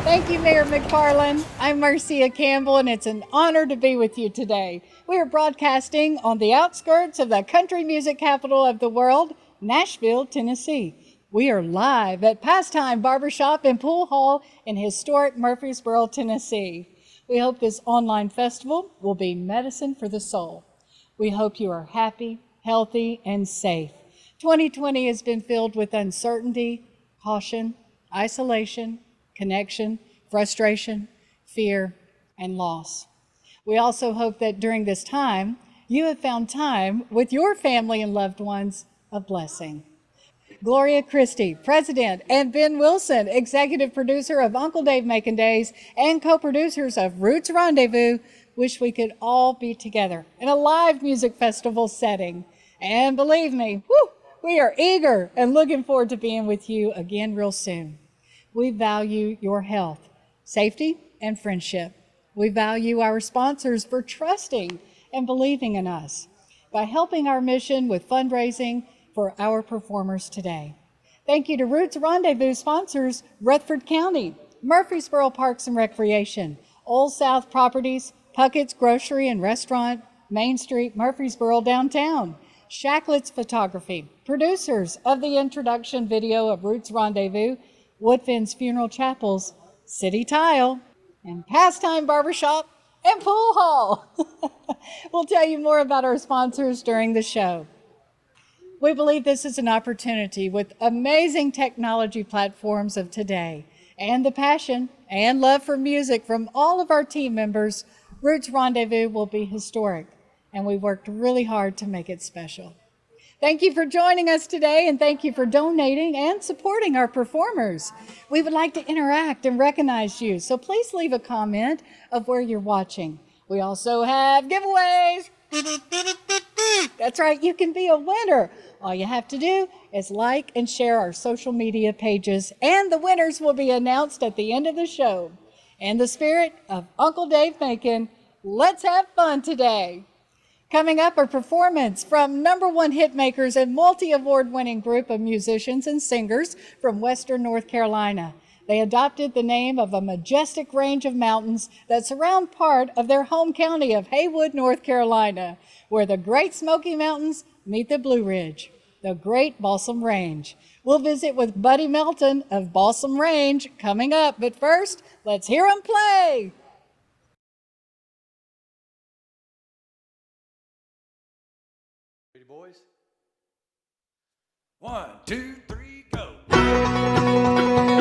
Thank you, Mayor McFarland. I'm Marcia Campbell, and it's an honor to be with you today. We are broadcasting on the outskirts of the country music capital of the world, Nashville, Tennessee. We are live at Pastime Barbershop and Pool Hall in historic Murfreesboro, Tennessee. We hope this online festival will be medicine for the soul. We hope you are happy, healthy, and safe. 2020 has been filled with uncertainty, caution, isolation, connection, frustration, fear, and loss. We also hope that during this time, you have found time with your family and loved ones of blessing. Gloria Christie, President, and Ben Wilson, Executive Producer of Uncle Dave Making Days and co-producers of Roots Rendezvous, wish we could all be together in a live music festival setting. And believe me, we are eager and looking forward to being with you again real soon. We value your health, safety, and friendship. We value our sponsors for trusting and believing in us by helping our mission with fundraising for our performers today. Thank you to Roots Rendezvous sponsors Rutherford County, Murfreesboro Parks and Recreation, Old South Properties, Puckett's Grocery and Restaurant, Main Street, Murfreesboro Downtown, Shacklett's Photography, producers of the introduction video of Roots Rendezvous, Woodfin's Funeral Chapels, City Tile, and Pastime Barbershop and Pool Hall. We'll tell you more about our sponsors during the show. We believe this is an opportunity with amazing technology platforms of today and the passion and love for music from all of our team members. Roots Rendezvous will be historic, and we worked really hard to make it special. Thank you for joining us today, and thank you for donating and supporting our performers. We would like to interact and recognize you, so please leave a comment of where you're watching. We also have giveaways. That's right, you can be a winner. All you have to do is like and share our social media pages, and the winners will be announced at the end of the show. In the spirit of Uncle Dave Macon, let's have fun today. Coming up, a performance from #1 hitmakers and multi-award winning group of musicians and singers from Western North Carolina. They adopted the name of a majestic range of mountains that surround part of their home county of Haywood, North Carolina, where the Great Smoky Mountains meet the Blue Ridge, the Great Balsam Range. We'll visit with Buddy Melton of Balsam Range coming up, but first, let's hear them play. Ready, boys? 1, 2, 3, go.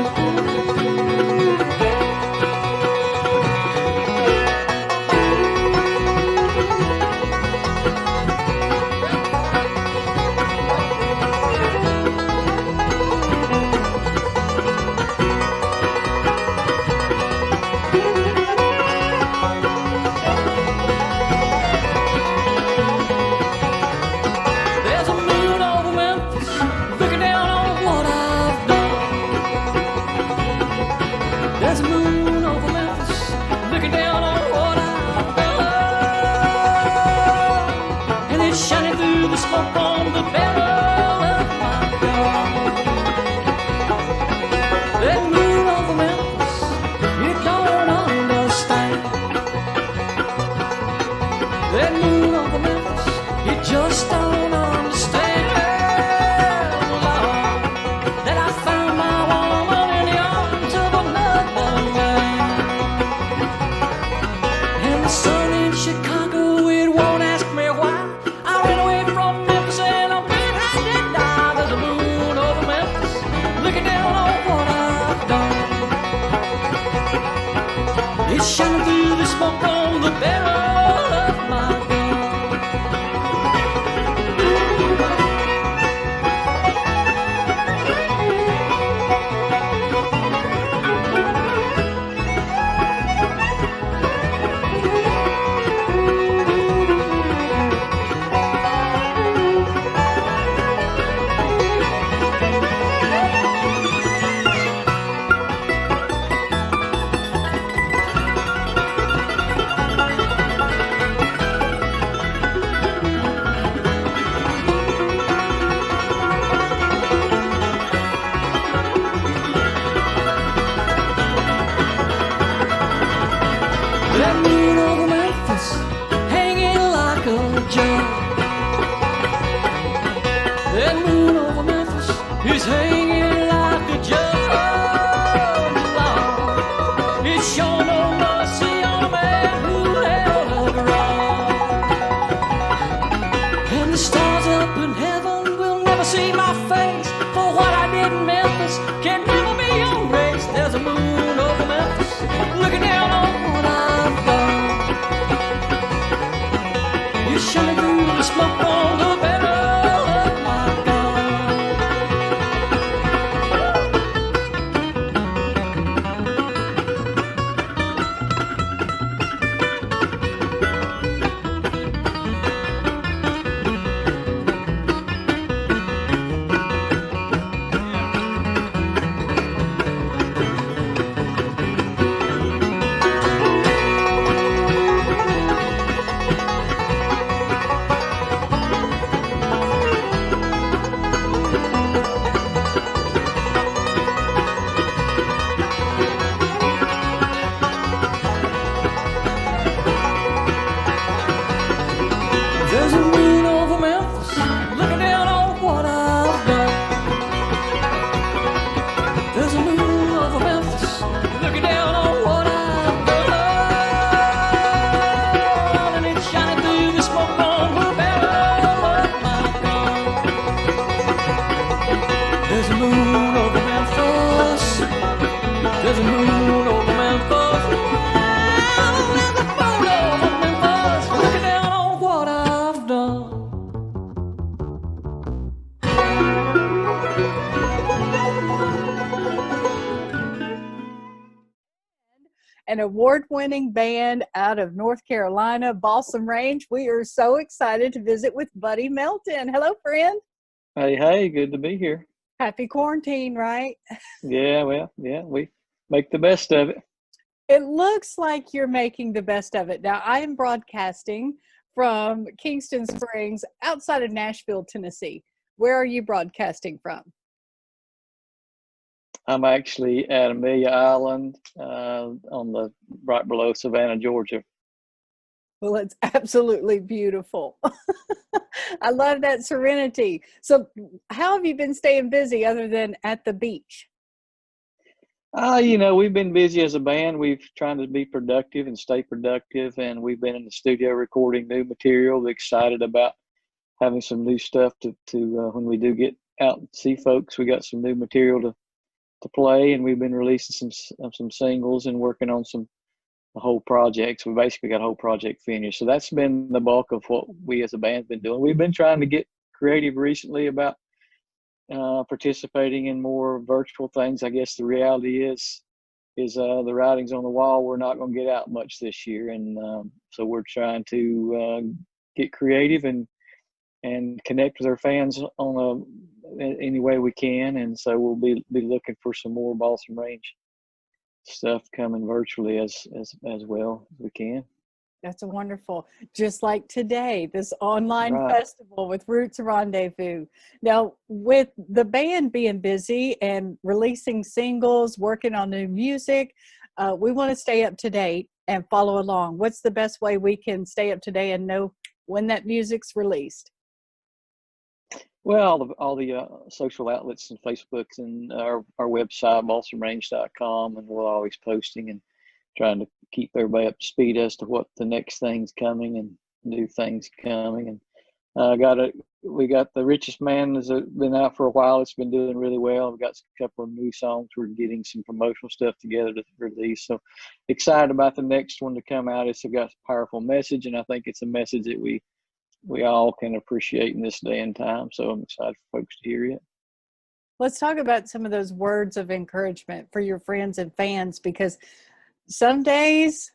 There's a moon over Memphis. Wow, there's a photo of Memphis looking down on what I've done. An award-winning band out of North Carolina, Balsam Range. We are so excited to visit with Buddy Melton. Hello, friend. Hey, good to be here. Happy quarantine, right? Yeah, well, yeah, we make the best of it. It looks like you're making the best of it. Now, I am broadcasting from Kingston Springs outside of Nashville, Tennessee. Where are you broadcasting from? I'm actually at Amelia Island, on the right below Savannah, Georgia. Well, it's absolutely beautiful. I love that serenity. So, how have you been staying busy other than at the beach? We've been busy as a band. We've trying to be productive and stay productive, and we've been in the studio recording new material. We're excited about having some new stuff to when we do get out and see folks. We got some new material to play, and we've been releasing some singles and working on some whole projects. We basically got a whole project finished. So that's been the bulk of what we as a band's been doing. We've been trying to get creative recently about participating in more virtual things. I guess the reality is the writing's on the wall. We're not going to get out much this year, and so we're trying to get creative and connect with our fans on any way we can. And so we'll be looking for some more Balsam Range stuff coming virtually as well as we can. That's wonderful. Just like today, this online Right. festival with Roots Rendezvous. Now, with the band being busy and releasing singles, working on new music, we want to stay up to date and follow along. What's the best way we can stay up to date and know when that music's released? Well, all the social outlets and Facebooks and our website, balsamrange.com, and we're always posting and trying to keep everybody up to speed as to what the next thing's coming and new things coming. And we got The Richest Man has been out for a while. It's been doing really well. We've got a couple of new songs. We're getting some promotional stuff together to release. So excited about the next one to come out. It's got a powerful message, and I think it's a message that we all can appreciate in this day and time. So I'm excited for folks to hear it. Let's talk about some of those words of encouragement for your friends and fans, because some days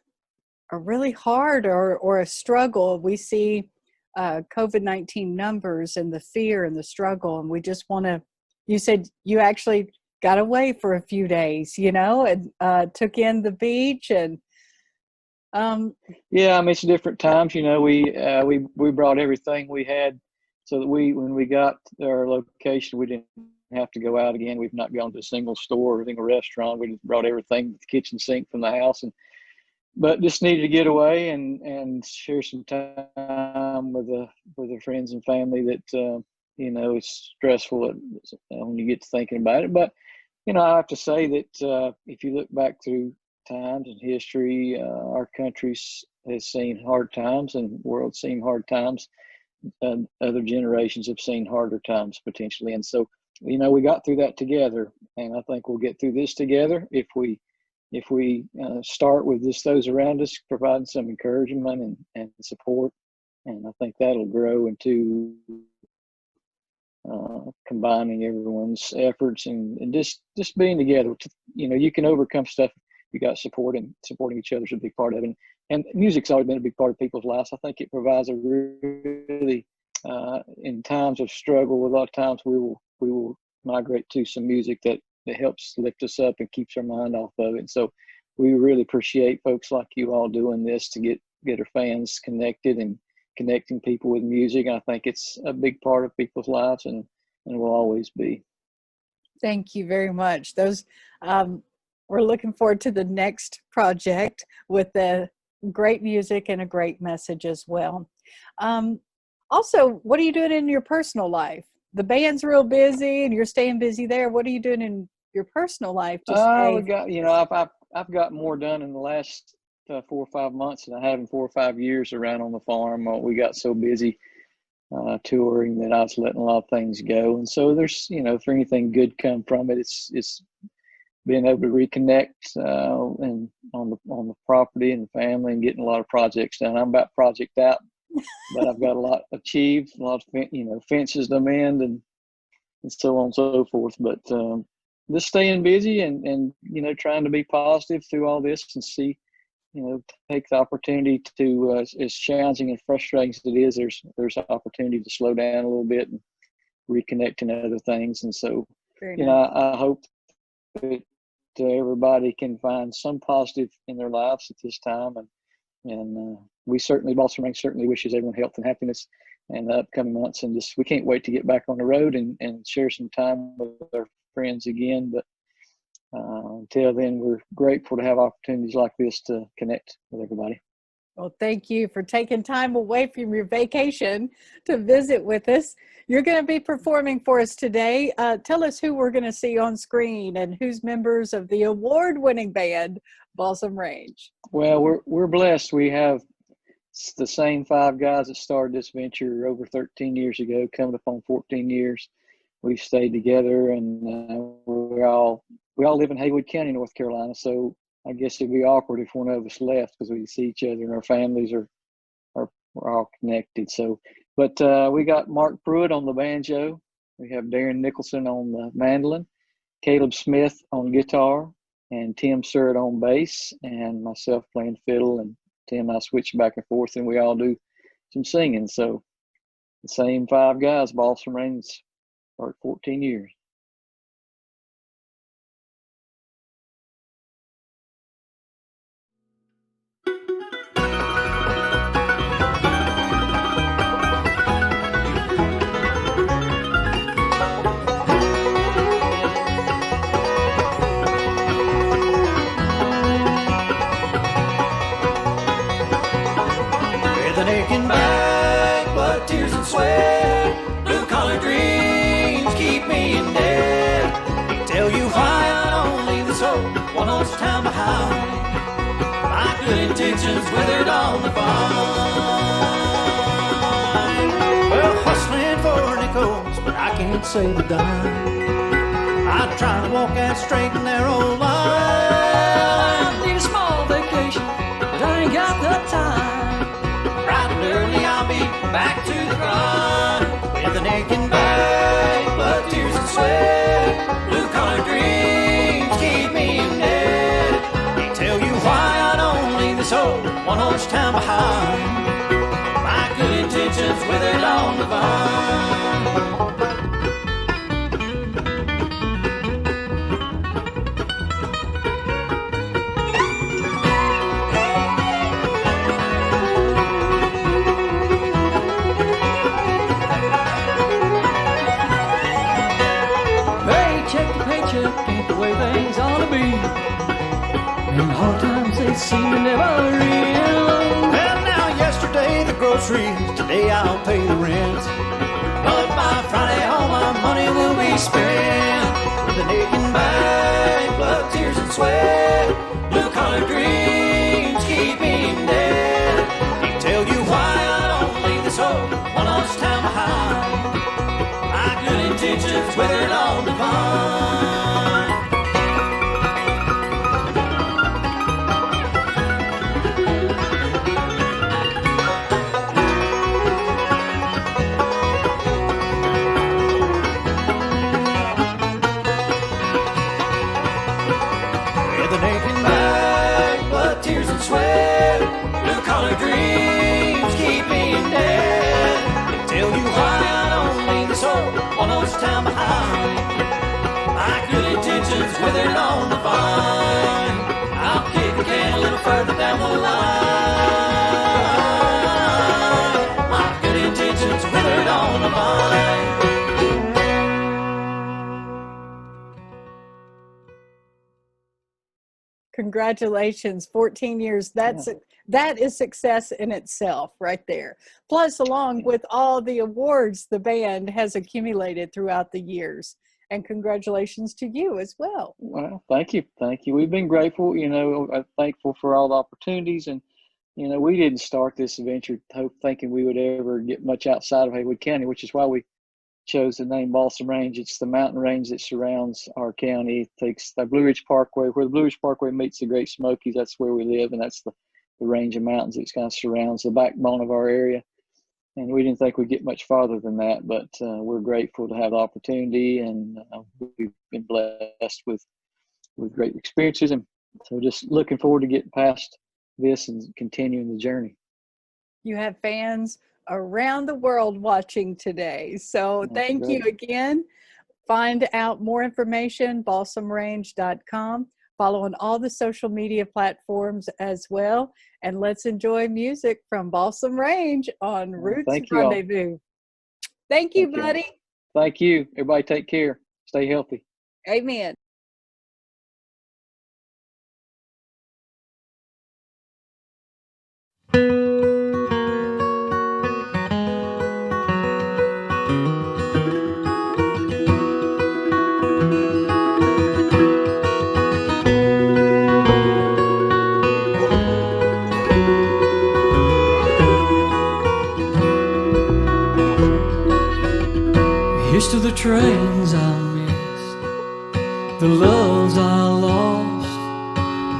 are really hard or a struggle. We see COVID-19 numbers and the fear and the struggle, and we just want to, you said you actually got away for a few days, and took in the beach and yeah, I mean, it's different times. We brought everything we had so that when we got our location, we didn't have to go out again. We've not gone to a single store or a single restaurant. We just brought everything, the kitchen sink from the house, but just needed to get away and share some time with the friends and family that it's stressful when you get to thinking about it. But I have to say that if you look back through times in history, our country has seen hard times, and the world's seen hard times. Other generations have seen harder times potentially, and so we got through that together, and I think we'll get through this together if we start with just those around us providing some encouragement and support, and I think that'll grow into combining everyone's efforts and just being together. You can overcome stuff. You got supporting each other is a big part of it. And music's always been a big part of people's lives. I think it provides a really, in times of struggle, a lot of times we will migrate to some music that helps lift us up and keeps our mind off of it. And so we really appreciate folks like you all doing this to get our fans connected and connecting people with music. I think it's a big part of people's lives and will always be. Thank you very much. We're looking forward to the next project with the great music and a great message as well. Also, what are you doing in your personal life? The band's real busy and you're staying busy there. What are you doing in your personal life to stay? I've got more done in the last 4 or 5 months than I have in 4 or 5 years around on the farm. We got so busy touring that I was letting a lot of things go. And so there's, for anything good come from it, it's being able to reconnect and on the property and the family and getting a lot of projects done. I'm about project out, but I've got a lot achieved, a lot of fences to mend and so on and so forth. But just staying busy and trying to be positive through all this and see, take the opportunity to as challenging and frustrating as it is, there's an opportunity to slow down a little bit and reconnect in other things. And so, I hope that everybody can find some positive in their lives at this time. And we certainly, Balsam Range certainly wishes everyone health and happiness in the upcoming months. And just, we can't wait to get back on the road and share some time with our friends again. But until then, we're grateful to have opportunities like this to connect with everybody. Well, thank you for taking time away from your vacation to visit with us. You're going to be performing for us today. Tell us who we're going to see on screen and who's members of the award-winning band, Balsam Range. Well, we're blessed. We have the same 5 guys that started this venture over 13 years ago, coming up on 14 years. We've stayed together, and we all live in Haywood County, North Carolina. So I guess it'd be awkward if one of us left because we see each other and our families are we're all connected. So, but we got Mark Pruitt on the banjo. We have Darren Nicholson on the mandolin, Caleb Smith on guitar, and Tim Surratt on bass, and myself playing fiddle. And Tim and I switch back and forth, and we all do some singing. So the same 5 guys, Balsam Range, for 14 years. With an aching back, blood, tears, and sweat, blue-collar dreams keep me in debt. Can't tell you why I don't leave this old one-horse town behind. My good intentions withered on the vine. Well, hustling for nickels, but I can't save a dime. I try to walk that straight and narrow line. I need a small vacation, but I ain't got the time. Bright and early, I'll be back to the grind. With an aching back, blood, tears, and sweat, blue-collar dreams keep me in debt. Can't tell you why I don't leave this old one-horse town behind. My good intentions withered on the vine. Ain't the way things ought to be. And hard times, they seem to never end. Well, now yesterday the groceries, today I'll pay the rent. But by Friday all my money will be spent. With an aching back, blood, tears, and sweat, blue-collar dreams keep me in debt. Can't tell you why I don't leave this old one-horse town behind. My good intentions withered on the vine. Sweat, blue-collar dreams keep me in debt. Can't tell you why I don't leave this old one-horse town behind. My good intentions withered on the vine. I'll kick the can a little further down the line. My good intentions withered on the vine. Congratulations, 14 years. That is success in itself right there. Plus, along with all the awards the band has accumulated throughout the years. And congratulations to you as well. Well, thank you. We've been grateful, thankful for all the opportunities. And, we didn't start this venture thinking we would ever get much outside of Haywood County, which is why we chose the name Balsam Range. It's the mountain range that surrounds our county. It takes the Blue Ridge Parkway, where the Blue Ridge Parkway meets the Great Smokies. That's where we live, and that's the range of mountains that kind of surrounds the backbone of our area. And we didn't think we'd get much farther than that, but we're grateful to have the opportunity, and we've been blessed with great experiences. And so just looking forward to getting past this and continuing the journey. You have fans around the world watching today. So thank you again. Find out more information, balsamrange.com. Follow on all the social media platforms as well. And let's enjoy music from Balsam Range on Roots Rendezvous. Thank you, buddy. Thank you. Everybody take care. Stay healthy. Amen. Here's to the trains I missed, the loves I lost,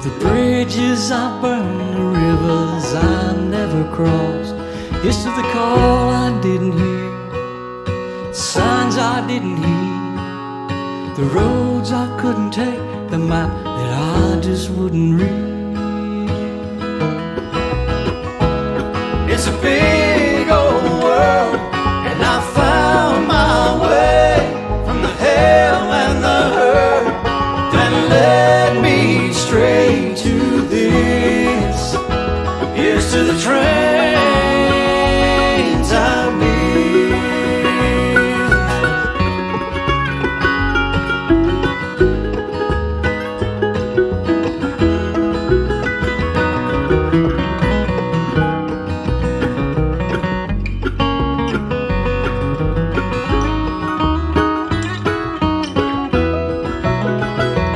the bridges I burned, the rivers I never crossed. Here's to the call I didn't hear, signs I didn't heed, the roads I couldn't take, the map that I just wouldn't read. It's a big old world, and I found my way from the hell and the hurt that led me straight to this. Here's to the trains I miss.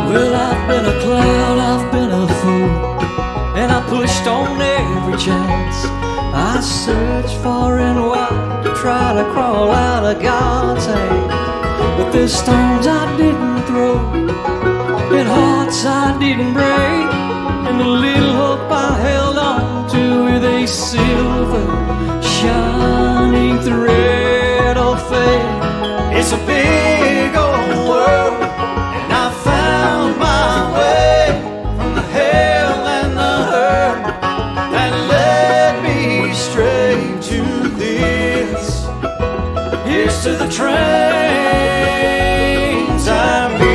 Well, I've been a clown, I've been a fool, and I pushed on every chance. I searched far and wide to try to crawl out of God's hand. But there's stones I didn't throw, and hearts I didn't break, and the little hope I held on to with a silver shining thread of faith. It's a big old world, and I found my way from the hell and the hurt that led me straight to this. Here's to the trains I miss.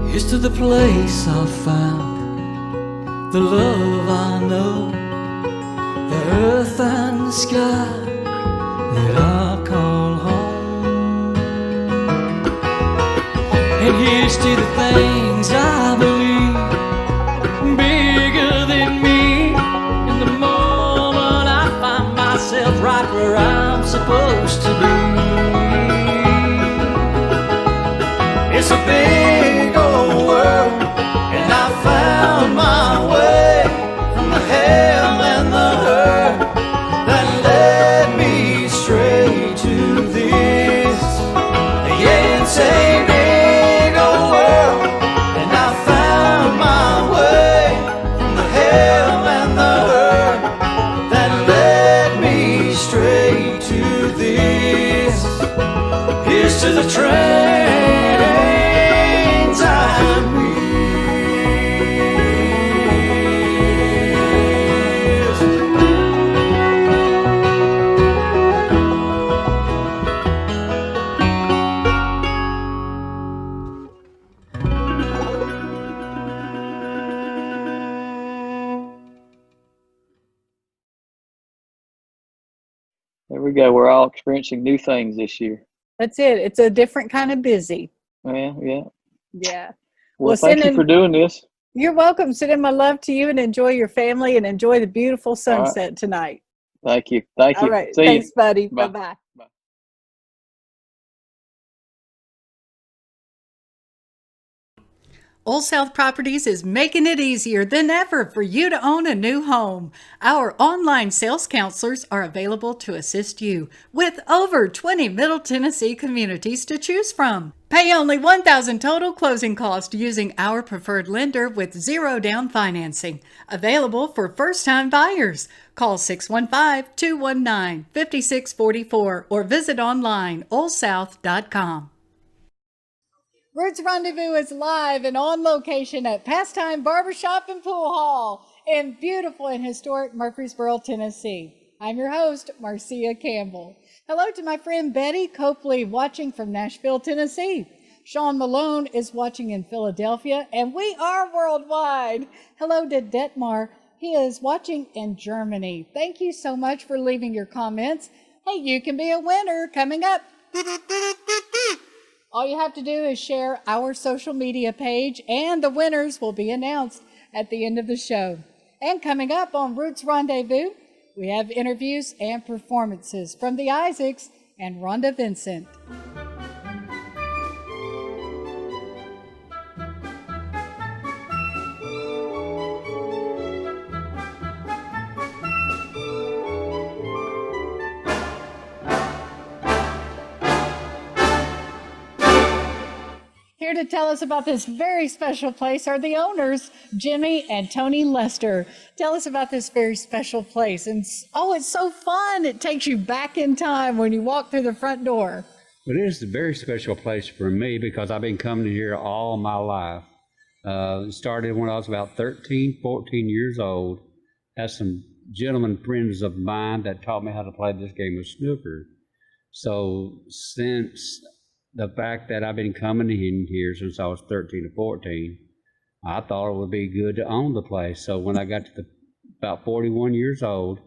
Here's to the place I found, the love I know, the earth and the sky that I call home. And here's to the things I believe bigger than me. In the moment I find myself right where I'm supposed to be. It's a big old world, and I found my way from the hell and the hurt that led me straight to this. Yeah, it's a big old world, and I found my way from the hell and the hurt that led me straight to this. Here's to the train. we go. We're all experiencing new things this year. That's it. It's a different kind of busy. Yeah. Yeah. Well, thank you for doing this. You're welcome. Send in my love to you and enjoy your family and enjoy the beautiful sunset tonight. Thank you. Thank you. All right. See Thanks, you. buddy. Bye. Bye-bye. Bye. Old South Properties is making it easier than ever for you to own a new home. Our online sales counselors are available to assist you with over 20 Middle Tennessee communities to choose from. Pay only $1,000 total closing cost using our preferred lender with zero down financing. Available for first-time buyers. Call 615-219-5644 or visit online oldsouth.com. Roots Rendezvous is live and on location at Pastime Barbershop and Pool Hall in beautiful and historic Murfreesboro, Tennessee. I'm your host, Marcia Campbell. Hello to my friend Betty Copley watching from Nashville, Tennessee. Sean Malone is watching in Philadelphia, and we are worldwide. Hello to Detmar. He is watching in Germany. Thank you so much for leaving your comments. Hey, you can be a winner coming up. All you have to do is share our social media page, and the winners will be announced at the end of the show. And coming up on Roots Rendezvous, we have interviews and performances from the Isaacs and Rhonda Vincent. Here to tell us about this very special place are the owners, Jimmy and Tony Lester. Tell us about this very special place. And it's so fun. It takes you back in time when you walk through the front door. It is a very special place for me because I've been coming here all my life. It started when I was about 13, 14 years old. Had some gentlemen friends of mine that taught me how to play this game of snooker. So since the fact that I've been coming in here since I was 13 or 14, I thought it would be good to own the place. So when I got to about 41 years old,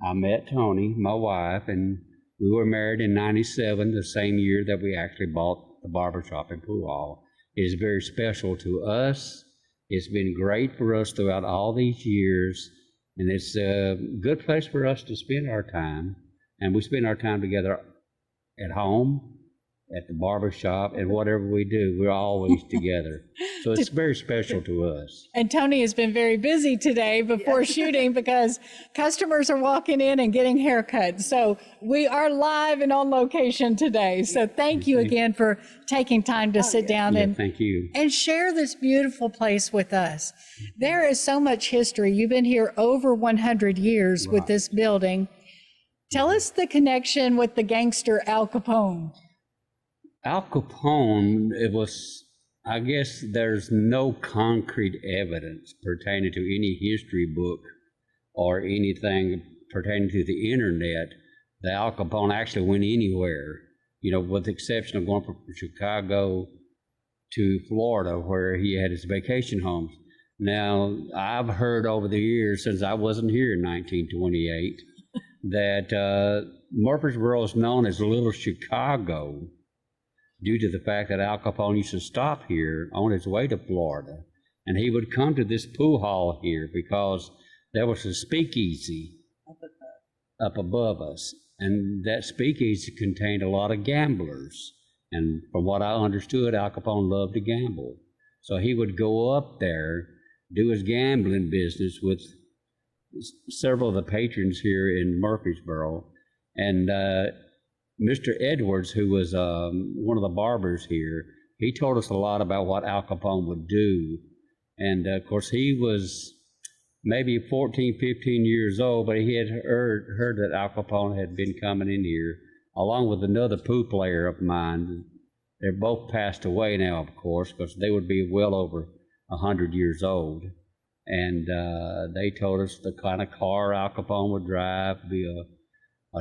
I met Tony, my wife, and we were married in 97, the same year that we actually bought the barbershop and pool hall. It is very special to us. It's been great for us throughout all these years, and it's a good place for us to spend our time. And we spend our time together at home, at the barbershop, and whatever we do, we're always together. So it's very special to us. And Tony has been very busy today before shooting because customers are walking in and getting haircuts. So we are live and on location today. So thank you again for taking time to sit down Thank you. and share this beautiful place with us. There is so much history. You've been here over 100 years with this building. Tell us the connection with the gangster Al Capone. Al Capone, I guess there's no concrete evidence pertaining to any history book or anything pertaining to the internet that Al Capone actually went anywhere, with the exception of going from Chicago to Florida where he had his vacation homes. Now, I've heard over the years, since I wasn't here in 1928, that Murfreesboro is known as Little Chicago, due to the fact that Al Capone used to stop here on his way to Florida. And he would come to this pool hall here because there was a speakeasy up above us. And that speakeasy contained a lot of gamblers. And from what I understood, Al Capone loved to gamble. So he would go up there, do his gambling business with several of the patrons here in Murfreesboro. And Mr. Edwards, who was one of the barbers here, he told us a lot about what Al Capone would do. And of course, he was maybe 14, 15 years old, but he had heard that Al Capone had been coming in here, along with another pool player of mine. They're both passed away now, of course, because they would be well over 100 years old. And they told us the kind of car Al Capone would drive would be a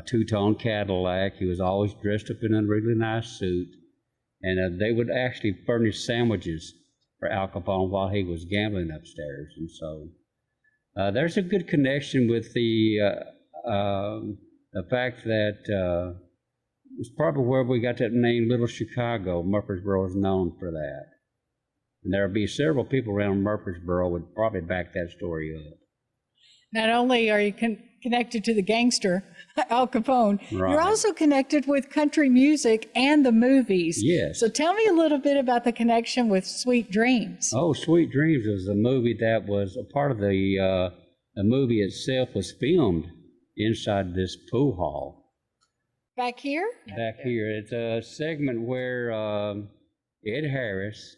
two-tone Cadillac. He was always dressed up in a really nice suit. And they would actually furnish sandwiches for Al Capone while he was gambling upstairs. And so there's a good connection with the the fact that it's probably where we got that name, Little Chicago. Murfreesboro is known for that. And there'll be several people around Murfreesboro would probably back that story up. Not only are you connected to the gangster, Al Capone, Right. you're also connected with country music and the movies. Yes. So tell me a little bit about the connection with Sweet Dreams. Oh, Sweet Dreams was a movie that was a part of the movie itself was filmed inside this pool hall. Back here? Back here. It's a segment where Ed Harris,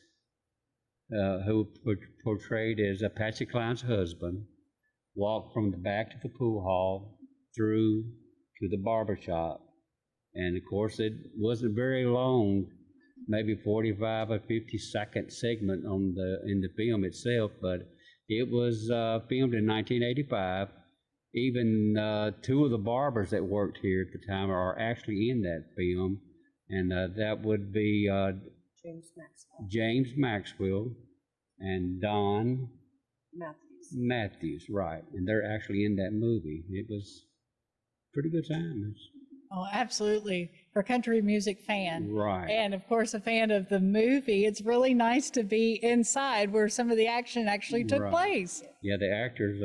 who portrayed as Patsy Cline's husband, walked from the back to the pool hall through to the barber shop. And of course, it wasn't very long, maybe 45 or 50-second segment in the film itself, but it was filmed in 1985. Even two of the barbers that worked here at the time are actually in that film, and that would be James Maxwell and Don Matthews, right? And they're actually in that movie. It was a pretty good time. Oh, absolutely. For a country music fan. Right. And of course, a fan of the movie, it's really nice to be inside where some of the action actually took Right. place. Yeah, the actors,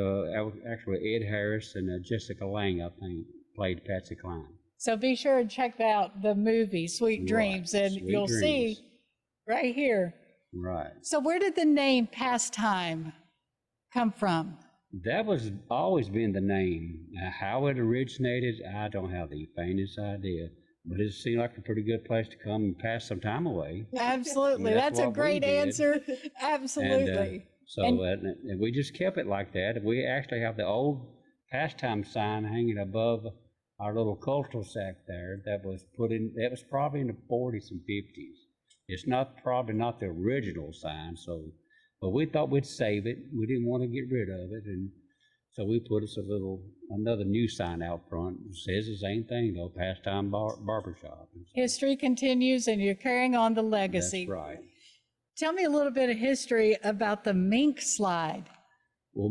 actually Ed Harris and Jessica Lange, I think, played Patsy Cline. So be sure and check out the movie, Sweet Dreams, Right. and Sweet you'll Dreams. see right here. Right. So where did the name Pastime come from? That was always been the name. How it originated, I don't have the faintest idea. But it seemed like a pretty good place to come and pass some time away. Absolutely. That's That's a what we great did. answer. Absolutely. And we just kept it like that. We actually have the old pastime sign hanging above our little cul-de-sac there that was put in, that was probably in the 40s and 50s. It's probably not the original sign, but we thought we'd save it. We didn't want to get rid of it, and so we put us another new sign out front. It says the same thing though, Pastime Barbershop. History continues and you're carrying on the legacy. That's right. Tell me a little bit of history about the mink slide. Well,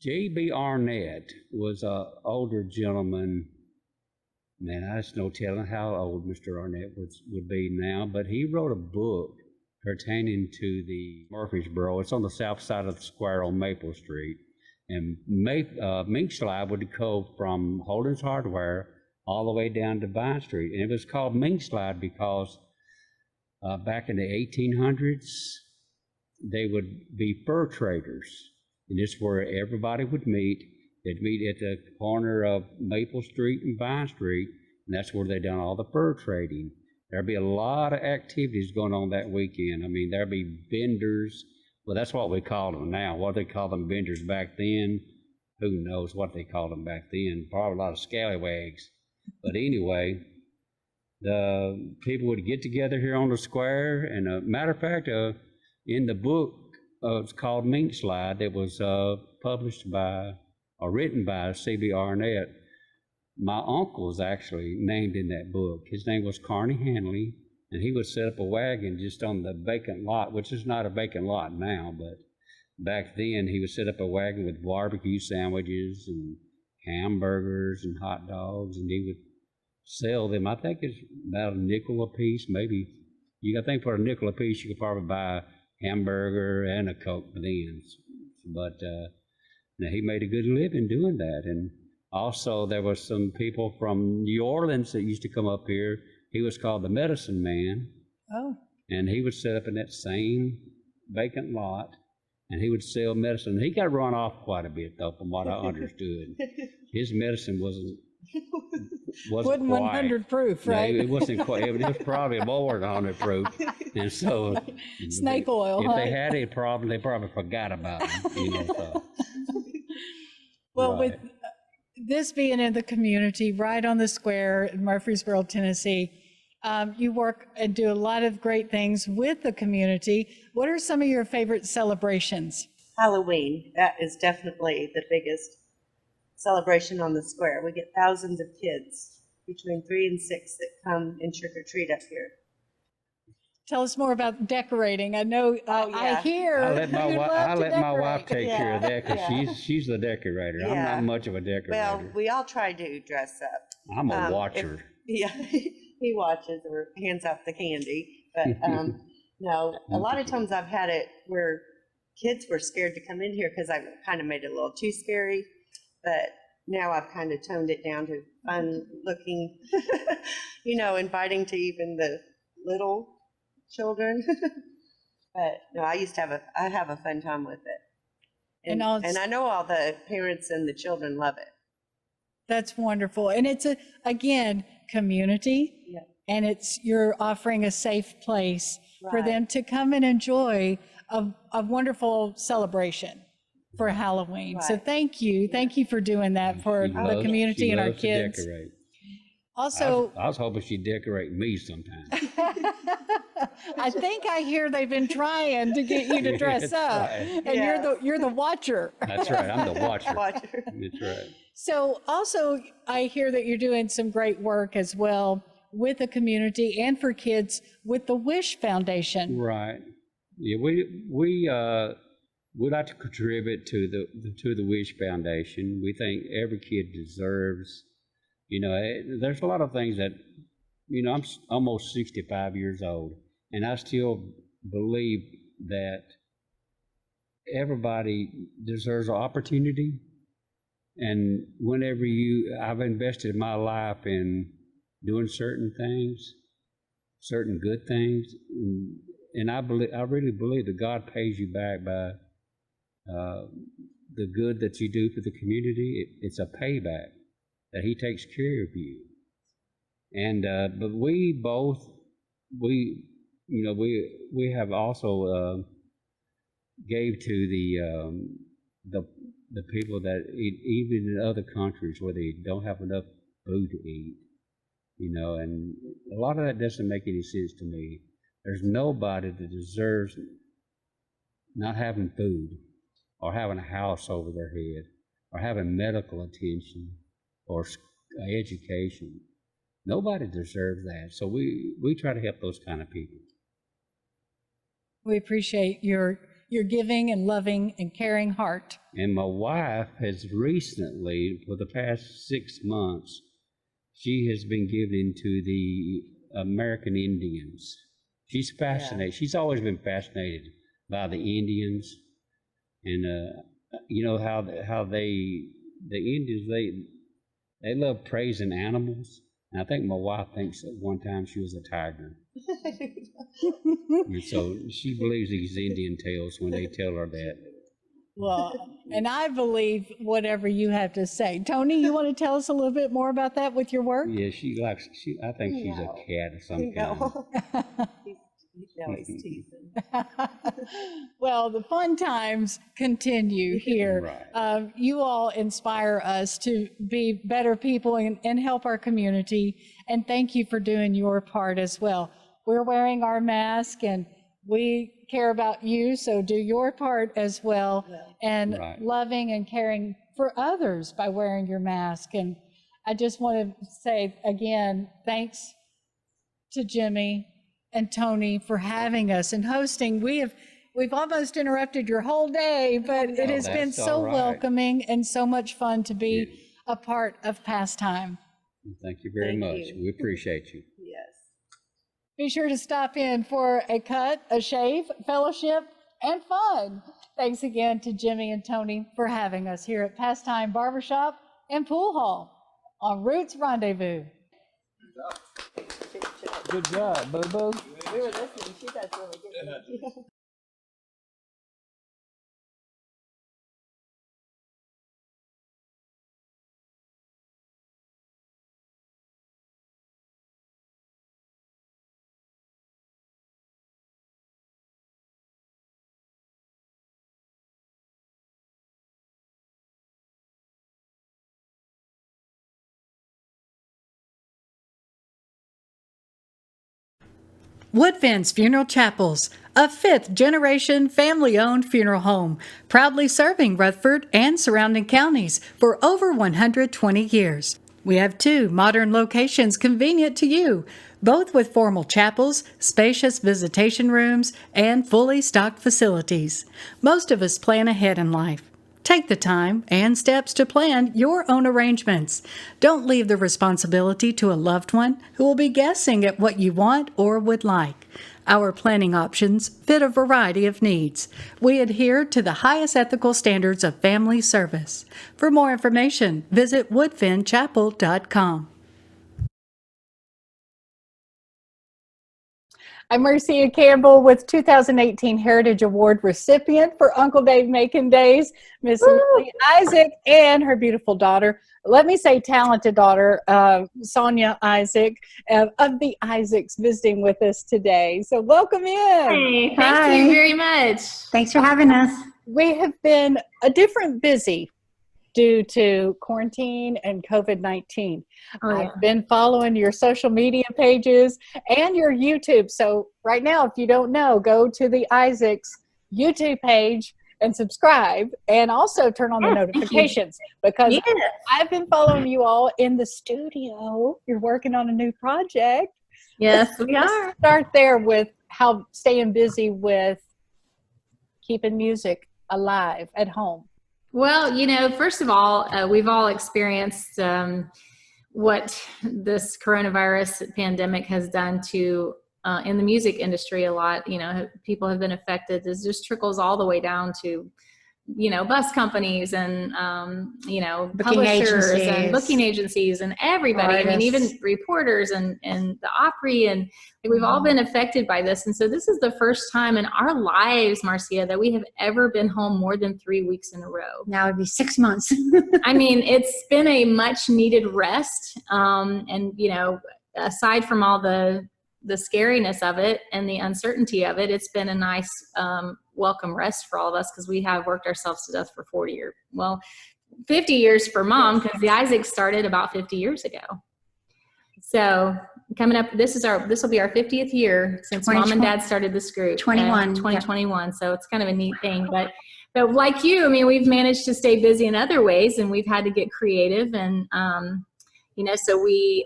J.B. Arnett was an older gentleman. Man, I just no telling how old Mr. Arnett would be now, but he wrote a book pertaining to the Murfreesboro. It's on the south side of the square on Maple Street. And mink slide would go from Holden's Hardware all the way down to Vine Street. And it was called mink slide because back in the 1800s, they would be fur traders. And this is where everybody would meet. They'd meet at the corner of Maple Street and Vine Street, and that's where they done all the fur trading. There'd be a lot of activities going on that weekend. I mean, there'd be vendors. Well, that's what we call them now. What they call them vendors back then, who knows what they called them back then. Probably a lot of scallywags. But anyway, the people would get together here on the square. And matter of fact, in the book, it's called Mink Slide. It was published by, or written by C.B. Arnett. My uncle was actually named in that book. His name was Carney Hanley, and he would set up a wagon just on the vacant lot, which is not a vacant lot now, but back then he would set up a wagon with barbecue sandwiches and hamburgers and hot dogs, and he would sell them. I think it's about a nickel a piece, maybe. You got to think for a nickel a piece, you could probably buy a hamburger and a Coke then. But now he made a good living doing that. And also there was some people from New Orleans that used to come up here. He was called the Medicine Man. Oh. And he would set up in that same vacant lot, and he would sell medicine. He got run off quite a bit, though, from what I understood. His medicine wasn't Wasn't quite 100 proof, right? No, it wasn't quite. It was probably more than 100 proof. And so Snake oil. If huh? they had a problem, they probably forgot about it. So. Well, Right. with this being in the community, right on the square in Murfreesboro, Tennessee, you work and do a lot of great things with the community. What are some of your favorite celebrations? Halloween, that is definitely the biggest celebration on the square. We get thousands of kids between 3 and 6 that come and trick or treat up here. Tell us more about decorating. I know, I yeah. hear I let my you wife. love I to let my wife decorate. take care of that because Yeah. she's the decorator. I'm Yeah. not much of a decorator. Well, we all try to dress up. I'm a If- watcher. Yeah, he watches or hands out the candy. But no, a lot of times I've had it where kids were scared to come in here because I kind of made it a little too scary. But now I've kind of toned it down to fun looking, inviting to even the little children. But no, I have a fun time with it. And And I know all the parents and the children love it. That's wonderful. And it's again, community. Yeah. And you're offering a safe place for Right. them to come and enjoy a wonderful celebration for Halloween. So Right. thank you. Thank you for doing that for She the loves- community she and our loves to kids. decorate. Also, I was hoping she'd decorate me sometime. I think I hear they've been trying to get you to dress That's up, right. and Yeah. you're the watcher. That's right. I'm the watcher. Watcher. That's right. So also, I hear that you're doing some great work as well with the community and for kids with the Wish Foundation. Right. Yeah, we like to contribute to the Wish Foundation. We think every kid deserves. There's a lot of things that, I'm almost 65 years old, and I still believe that everybody deserves an opportunity. And whenever I've invested my life in doing certain things, certain good things, and I really believe that God pays you back by the good that you do for the community. It's a payback that He takes care of you. And but we have also gave to the people that even in other countries where they don't have enough food to eat, and a lot of that doesn't make any sense to me. There's nobody that deserves not having food or having a house over their head or having medical attention or education. Nobody deserves that. So we try to help those kind of people. We appreciate your giving and loving and caring heart. And my wife has recently, for the past 6 months, she has been given to the American Indians. She's fascinated. She's always been fascinated by the Indians, and how the Indians they love praising animals. And I think my wife thinks at one time she was a tiger. And so she believes these Indian tales when they tell her that. Well, and I believe whatever you have to say. Tony, you want to tell us a little bit more about that with your work? Yeah, I think she's a cat of some kind. He's teasing. Well, the fun times continue here. Right. You all inspire us to be better people and help our community. And thank you for doing your part as well. We're wearing our mask and we care about you, so do your part as well. And Right. loving and caring for others by wearing your mask. And I just want to say again, thanks to Jimmy and Tony for having us and hosting. We've almost interrupted your whole day, but it has been that's so all right. welcoming and so much fun to be a part of Pastime. Thank you very Thank much. you. We appreciate you. Yes. Be sure to stop in for a cut, a shave, fellowship, and fun. Thanks again to Jimmy and Tony for having us here at Pastime Barbershop and Pool Hall on Roots Rendezvous. Good job, Boo-Boo. We were listening. She does really good. Woodfin's Funeral Chapels, a fifth-generation family-owned funeral home, proudly serving Rutherford and surrounding counties for over 120 years. We have 2 modern locations convenient to you, both with formal chapels, spacious visitation rooms, and fully stocked facilities. Most of us plan ahead in life. Take the time and steps to plan your own arrangements. Don't leave the responsibility to a loved one who will be guessing at what you want or would like. Our planning options fit a variety of needs. We adhere to the highest ethical standards of family service. For more information, visit woodfinchapel.com. I'm Marcia Campbell with 2018 Heritage Award recipient for Uncle Dave Macon Days, Miss Lily Isaac, and her beautiful daughter. Let me say talented daughter, Sonia Isaac, of the Isaacs, visiting with us today. So welcome in. Hey, thank you very much. Thanks for having us. We have been a different busy due to quarantine and COVID-19. I've been following your social media pages and your YouTube. So right now, if you don't know, go to the Isaacs YouTube page and subscribe, and also turn on the notifications, because I've been following you all in the studio. You're working on a new project. Yes, we are. Let's start there with how staying busy with keeping music alive at home. Well, first of all, we've all experienced what this coronavirus pandemic has done to in the music industry a lot. People have been affected. This just trickles all the way down to, bus companies and, publishers and booking agencies and everybody. Artists. I mean, even reporters and the Opry, and we've all been affected by this. And so this is the first time in our lives, Marcia, that we have ever been home more than 3 weeks in a row. Now it'd be 6 months. I mean, it's been a much needed rest. And, aside from all the scariness of it and the uncertainty of it, it's been a nice welcome rest for all of us, because we have worked ourselves to death for 50 years for Mom, because the Isaacs started about 50 years ago. So coming up, this will be our 50th year since Mom and Dad started this group. 2021. So it's kind of a neat thing. But like you, I mean, we've managed to stay busy in other ways, and we've had to get creative. And so we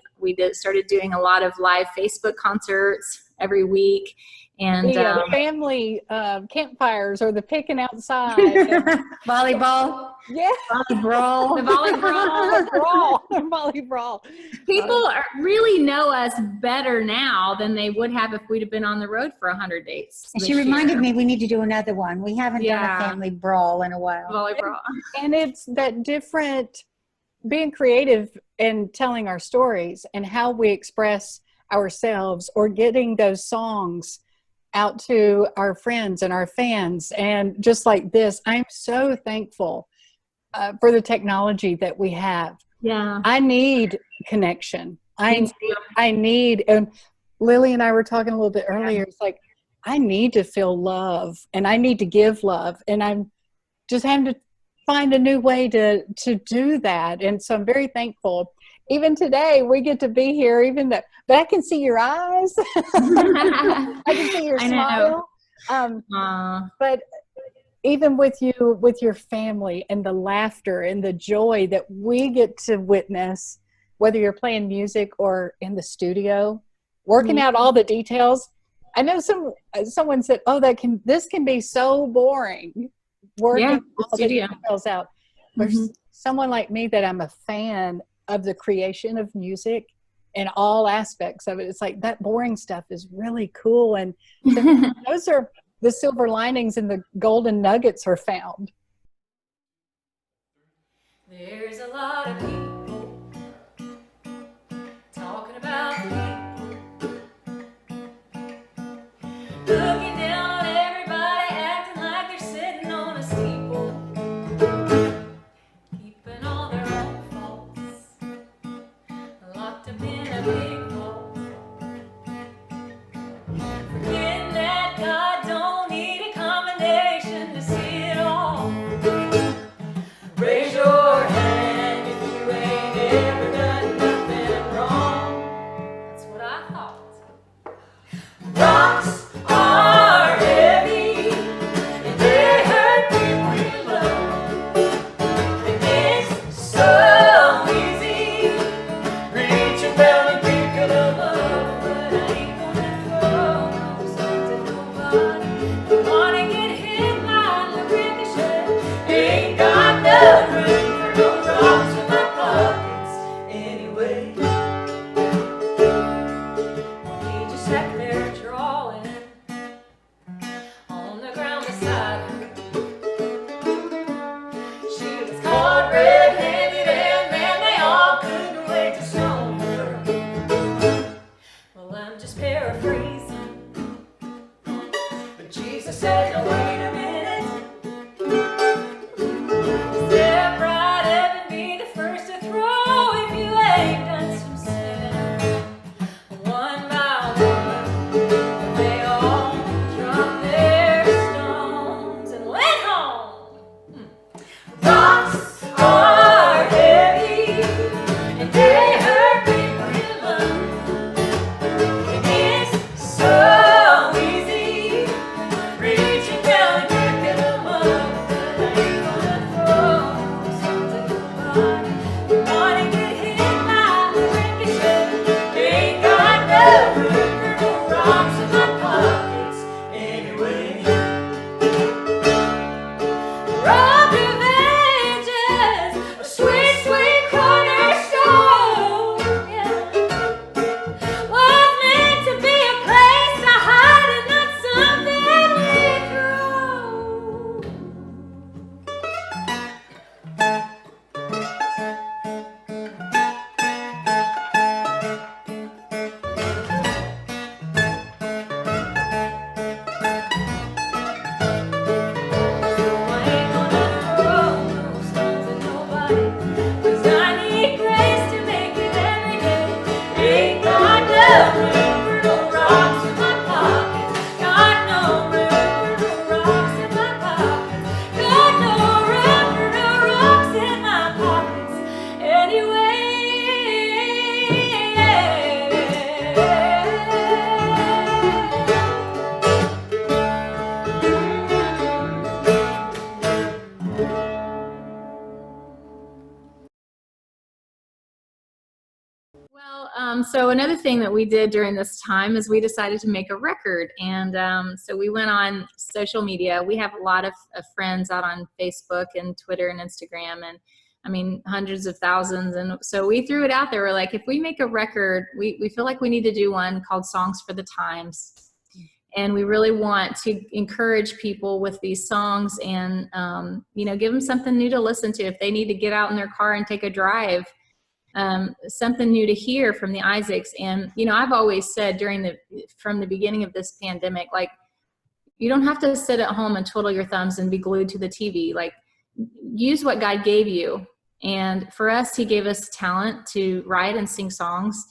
started doing a lot of live Facebook concerts every week, and the family campfires, or the picking outside, Volleyball. yeah, Volleyball. the volleyball. Volleyball. People really know us better now than they would have if we'd have been on the road for 100 days. And she reminded me we need to do another one. We haven't done a family brawl in a while. Volleyball. And it's that different, being creative and telling our stories and how we express ourselves, or getting those songs out to our friends and our fans. And just like this, I'm so thankful for the technology that we have. Yeah. I need connection. I need, and Lily and I were talking a little bit earlier, it's like, I need to feel love, and I need to give love, and I'm just having to find a new way to do that. And so I'm very thankful. Even today, we get to be here, but I can see your eyes. I can see your smile. But even with you, with your family, and the laughter and the joy that we get to witness, whether you're playing music or in the studio, working out all the details. I know someone said, "Oh, this can be so boring." Working all the details out. There's someone like me that I'm a fan of the creation of music and all aspects of it. It's like, that boring stuff is really cool, and those are the silver linings, and the golden nuggets are found. There's a lot of people talking about people, looking down on everybody, acting like they're sitting on a steeple, keeping all their own faults locked up in a big vault, forgetting that God don't need a commendation to see it all. Raise your hand if you ain't ever done nothing wrong. That's what I thought. Rocks are said, "Now wait a minute. Step right up and be the first to throw if you ain't done some sinning." One by one, they all dropped their stones and went home. Rocks are heavy and they hurt people you love. It's so easy reaching down and picking them up, but I ain't gonna throw something nobody. Wanna get hit by a ricochet, ain't got no room for no rocks in my pockets anyway. Road of ages, a sweet, sweet cornerstone, yeah, was meant to be a place to hide and not something we throw. I ain't gonna throw no stones at nobody, 'cause I need grace to make it every day. Ain't got no room for no rocks in my pockets. Got no room for no rocks in my pockets. Got no room for no rocks in my pockets anyway. Well, so another thing that we did during this time is we decided to make a record. And so we went on social media. We have a lot of friends out on Facebook and Twitter and Instagram, and I mean, hundreds of thousands. And so we threw it out there. We're like, if we make a record, we feel like we need to do one called Songs for the Times. And we really want to encourage people with these songs and, you know, give them something new to listen to if they need to get out in their car and take a drive. Something new to hear from the Isaacs. And, you know, I've always said from the beginning of this pandemic, like, you don't have to sit at home and twiddle your thumbs and be glued to the TV. Like, use what God gave you. And for us, he gave us talent to write and sing songs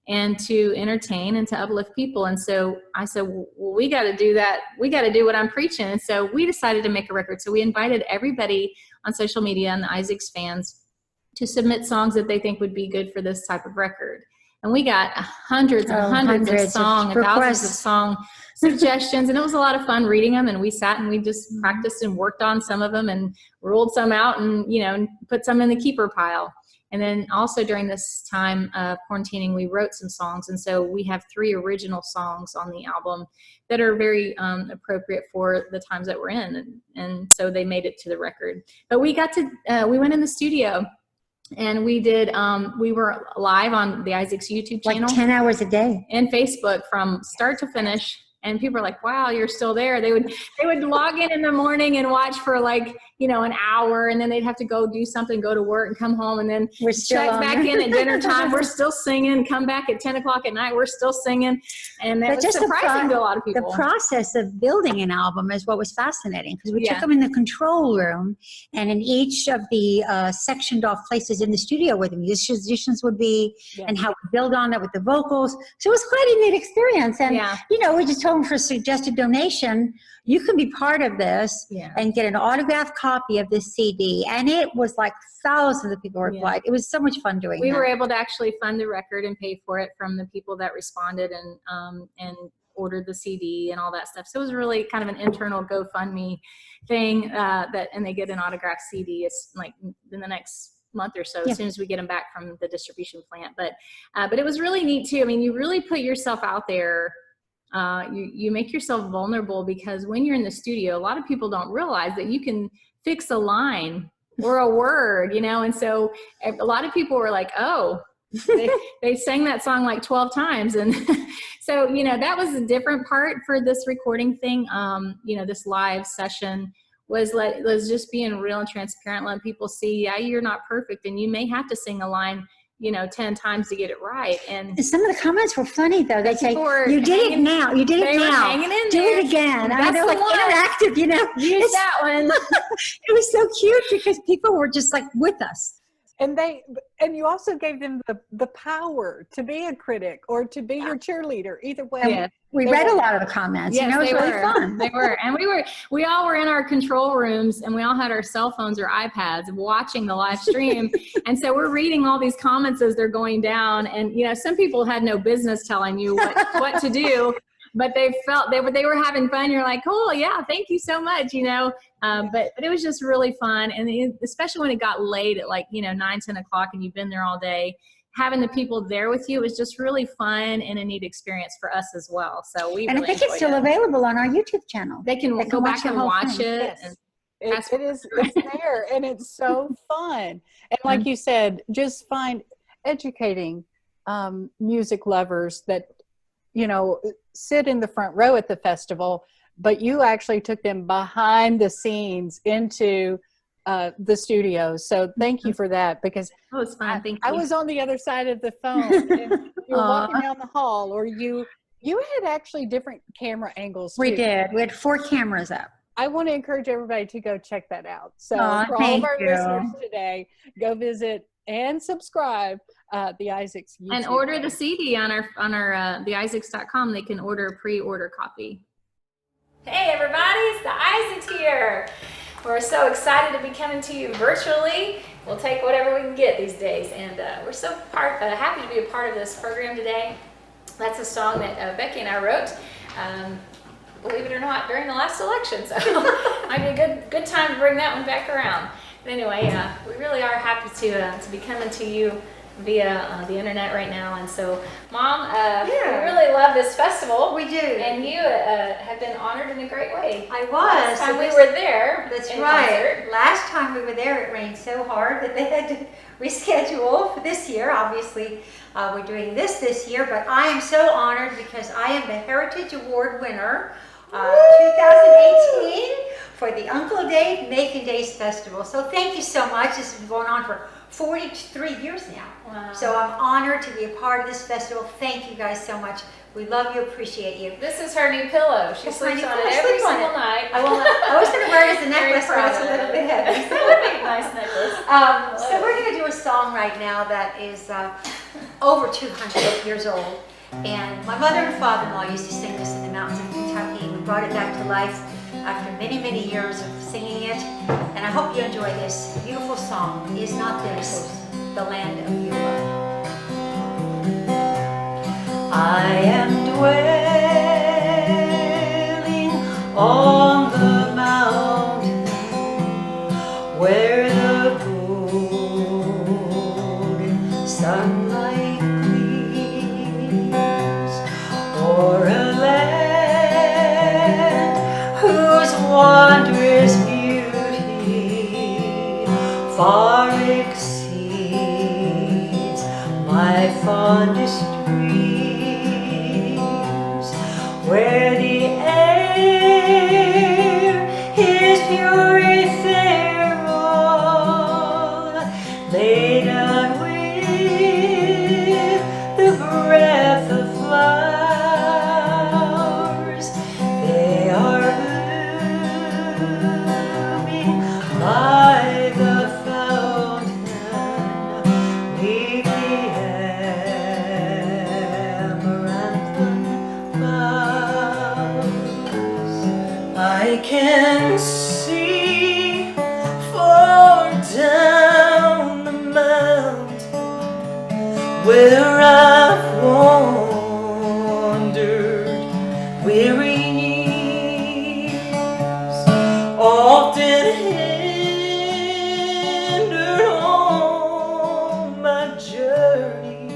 and to entertain and to uplift people. And so I said, well, we got to do that. We got to do what I'm preaching. And so we decided to make a record. So we invited everybody on social media and the Isaacs fans to submit songs that they think would be good for this type of record. And we got hundreds and hundreds of songs and thousands of song suggestions. And it was a lot of fun reading them. And we sat and we just practiced and worked on some of them and ruled some out and, you know, put some in the keeper pile. And then also during this time of quarantining, we wrote some songs. And so we have 3 original songs on the album that are very appropriate for the times that we're in. And so they made it to the record. But we got to, we went in the studio. And we did, we were live on the Isaacs YouTube channel. Like 10 hours a day. And Facebook from start to finish. And people are like, wow, you're still there. They would log in the morning and watch for like, you know, an hour, and then they'd have to go do something, go to work and come home, and then check back in at dinner time. We're still singing, come back at 10 o'clock at night. We're still singing. And that was surprising to a lot of people. The process of building an album is what was fascinating, because we took them in the control room, and in each of the sectioned off places in the studio where the musicians would be, and how we build on it with the vocals. So it was quite a neat experience. And, you know, we just told them for a suggested donation, you can be part of this and get an autographed copy of this CD. And it was like thousands of people replied. It was so much fun doing We were able to actually fund the record and pay for it from the people that responded and ordered the CD and all that stuff. So it was really kind of an internal GoFundMe thing and they get an autographed CD. It's like in the next month or so, as soon as we get them back from the distribution plant. But it was really neat too. I mean, you really put yourself out there. You make yourself vulnerable, because when you're in the studio, a lot of people don't realize that you can fix a line or a word, you know. And so a lot of people were like, oh, they sang that song like 12 times. And so, you know, that was a different part for this recording thing. You know, this live session was just being real and transparent, letting people see, yeah, you're not perfect and you may have to sing a line, 10 times to get it right. And Some of the comments were funny though. They say, people were "You did it now. You did it they were now. hanging in Do there. it again." I mean, That's they're the like one. interactive, Use It's- that one. It was so cute because people were just like with us. And you also gave them the power to be a critic or to be your cheerleader. Either way, Yeah. We They read were- a lot of the comments. Yes, It was they really were. fun. They were. And we all were in our control rooms, and we all had our cell phones or iPads watching the live stream. And so we're reading all these comments as they're going down. And, some people had no business telling you what to do, but they felt they were having fun. You're like, cool, yeah, thank you so much, But it was just really fun. And especially when it got late at 9, 10 o'clock and you've been there all day, having the people there with you was just really fun and a neat experience for us as well. So we And really I think it's enjoyed still it. available on our YouTube channel. They can go watch back the and whole watch thing. it. Yes. And It's there, and it's so fun. And like you said, just educating music lovers that sit in the front row at the festival, but you actually took them behind the scenes into the studio. So thank you for that, because it was fun. Thank I you. was on the other side of the phone. And you were walking down the hall, or you had actually different camera angles. We too. did. We had 4 cameras up. I want to encourage everybody to go check that out. So Aw, for all of thank our you. listeners today, go visit and subscribe the Isaacs YouTube And order the page. CD on our theisaacs.com. They can order a pre-order copy. Hey everybody, it's the Isaacs here. We're so excited to be coming to you virtually. We'll take whatever we can get these days, and we're so happy to be a part of this program today. That's a song that Becky and I wrote, believe it or not, during the last election. So might be a good time to bring that one back around. But anyway, we really are happy to be coming to you via the internet right now. And so, Mom, we really love this festival. We do. And you have been honored in a great way. I was. Last time we were there. That's in right. concert. Last time we were there, it rained so hard that they had to reschedule for this year. Obviously, we're doing this year, but I am so honored because I am the Heritage Award winner 2018 for the Uncle Dave Macon Days Festival. So thank you so much. This has been going on for 43 years now. Wow. So I'm honored to be a part of this festival. Thank you guys so much. We love you, appreciate you. This is her new pillow. She That's my sleeps new on pillow. it I every sleep on single it. night. I was going to wear it as a Very necklace, but proud it's a of little it. bit heavy. Nice necklace. So we're going to do a song right now that is over 200 years old. And my mother and father-in-law used to sing this in the mountains of Kentucky. We brought it back to life after many, many years of singing it. And I hope you enjoy this beautiful song. Is not this the land of Beulah? I am dwelling on the mountain where the golden sunlight gleams, o'er a land whose wondrous beauty far exceeds my fondest dreams, where the air is pure ethereal, laden with the breath of flowers. They are blooming by the fountain, leave the amaranthine flowers. I can see far down the mountain where I've wandered weary years, often hindered on my journey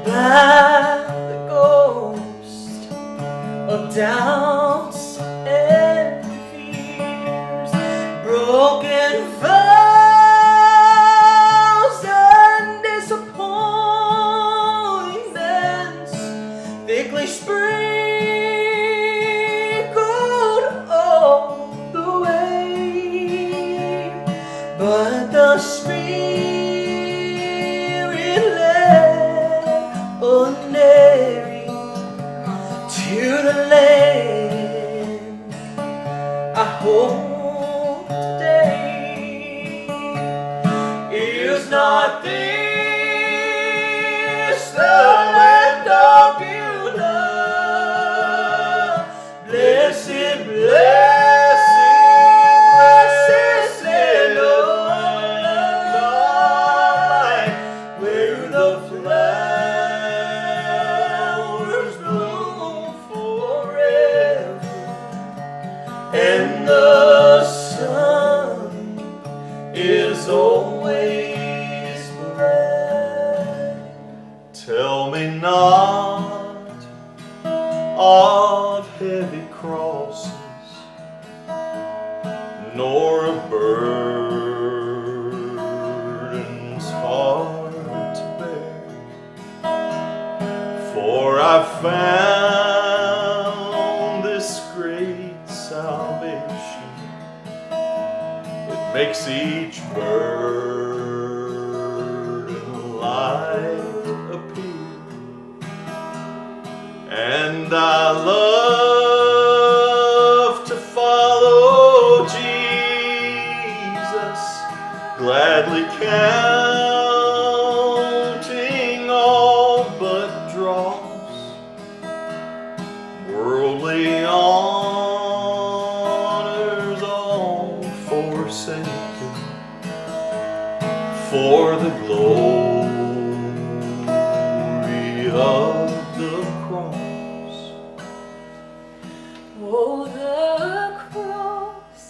by the ghost of doubts and fears, broken vows and disappointments, thickly sprinkled all the way. But the Spirit the land I hold today. Is not this the land of Beulah? Blessed, blessed, blessed land of light, where the flowers bloom forever, and the sun is always bright. Tell me not of heavy crosses, nor of burdens hard to bear, for I found this great salvation. It makes each burden light appear, and I love to follow Jesus, gladly counting all but dross, worldly honors all forsaken, for the glory of the cross. Oh, the cross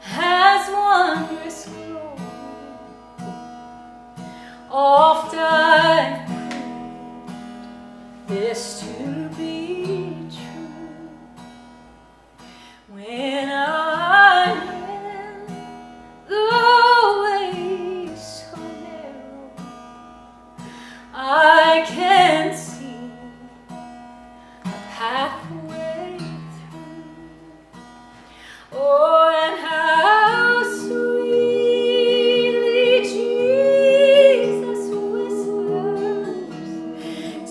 has wondrous glory. Oft I've proved this to be true. When I'm in the way so narrow, I can see a pathway through. Oh, and how sweetly Jesus whispers,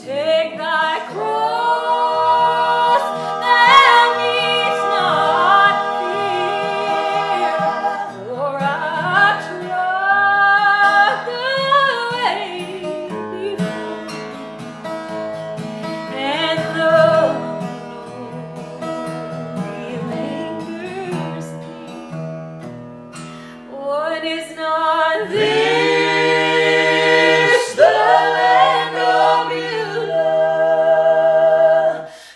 take thy cross, thou needst not fear, for I trod the way before, and the glory lingers near. What is not this the land of Beulah?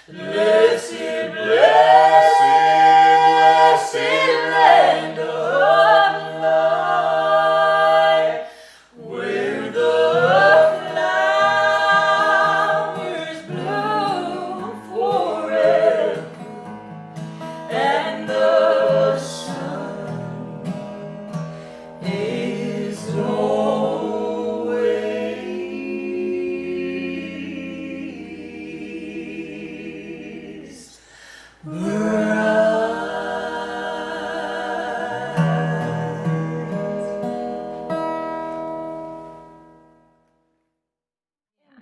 Blessed, blessed, blessed land of light, where the flowers bloom forever, and the sun is always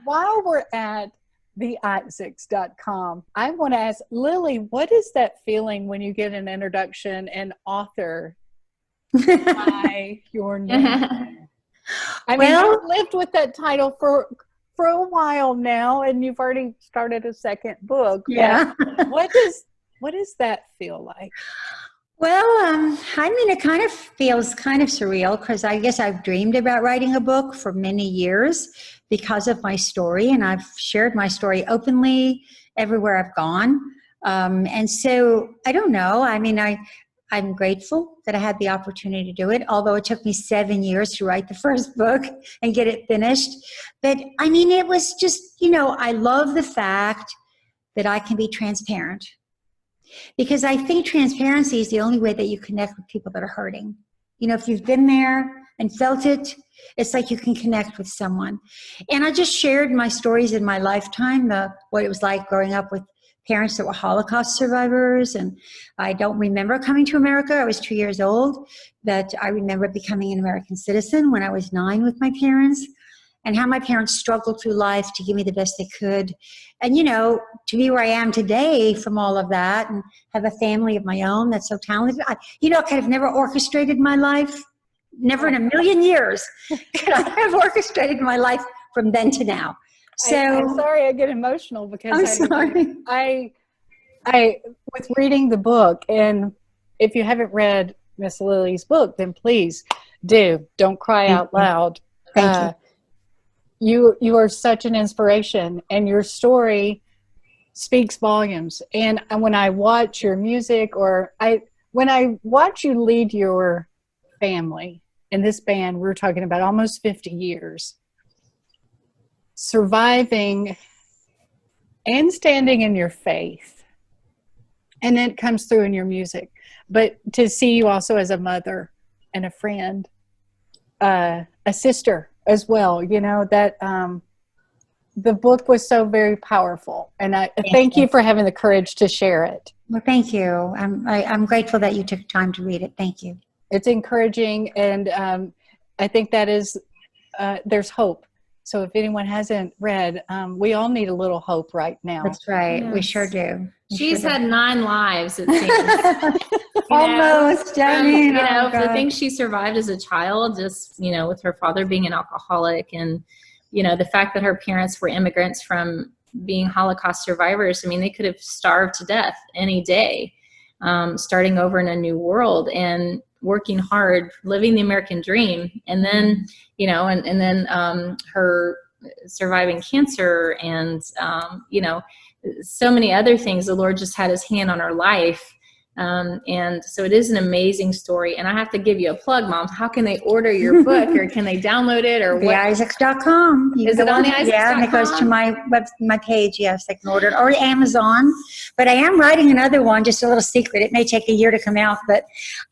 While we're at theisaacs.com, I want to ask Lily, what is that feeling when you get an introduction and author by your name? I mean, Well- you've lived with that title for a while now, and you've already started a second book. but Yeah. what does that feel like? Well, I mean, it kind of feels kind of surreal because I guess I've dreamed about writing a book for many years because of my story, and I've shared my story openly everywhere I've gone. And so I don't know. I mean, I'm grateful that I had the opportunity to do it, although it took me 7 years to write the first book and get it finished. But I mean, it was just, I love the fact that I can be transparent. Because I think transparency is the only way that you connect with people that are hurting. If you've been there and felt it, it's like you can connect with someone. And I just shared my stories in my lifetime, what it was like growing up with parents that were Holocaust survivors. And I don't remember coming to America. I was 2 years old. But I remember becoming an American citizen when I was 9 with my parents. and how my parents struggled through life to give me the best they could. And, you know, to be where I am today from all of that and have a family of my own that's so talented. You know, I kind of never orchestrated my life. Never in a million years could I have orchestrated my life from then to now. So I'm sorry I get emotional because I'm sorry. I with reading the book, and if you haven't read Miss Lily's book, then please do. Don't cry out loud. Thank you. You are such an inspiration, and your story speaks volumes. And when I watch your music, when I watch you lead your family in this band, we're talking about almost 50 years, surviving and standing in your faith, and it comes through in your music. But to see you also as a mother and a friend, a sister as well, you know, that the book was so very powerful, and I thank you for having the courage to share it. Well, thank you. I'm grateful that you took time to read it. Thank you. It's encouraging, and I think that is there's hope. So if anyone hasn't read, we all need a little hope right now. That's right. Yes. We sure do. She's had 9 lives, it seems. Almost. I mean, the things she survived as a child, just, you know, with her father being an alcoholic, and, you know, the fact that her parents were immigrants from being Holocaust survivors. I mean, they could have starved to death any day, starting over in a new world and working hard, living the American dream. And then, you know, and then her surviving cancer and, you know, so many other things. The Lord just had his hand on her life. And so it is an amazing story. And I have to give you a plug, Mom. How can they order your book, or can they download it, or what? TheIsaacs.com. Is it on the Isaacs.com? Yeah, and it goes to my page. Yes, they can order it, or Amazon. But I am writing another one, just a little secret. It may take a year to come out, but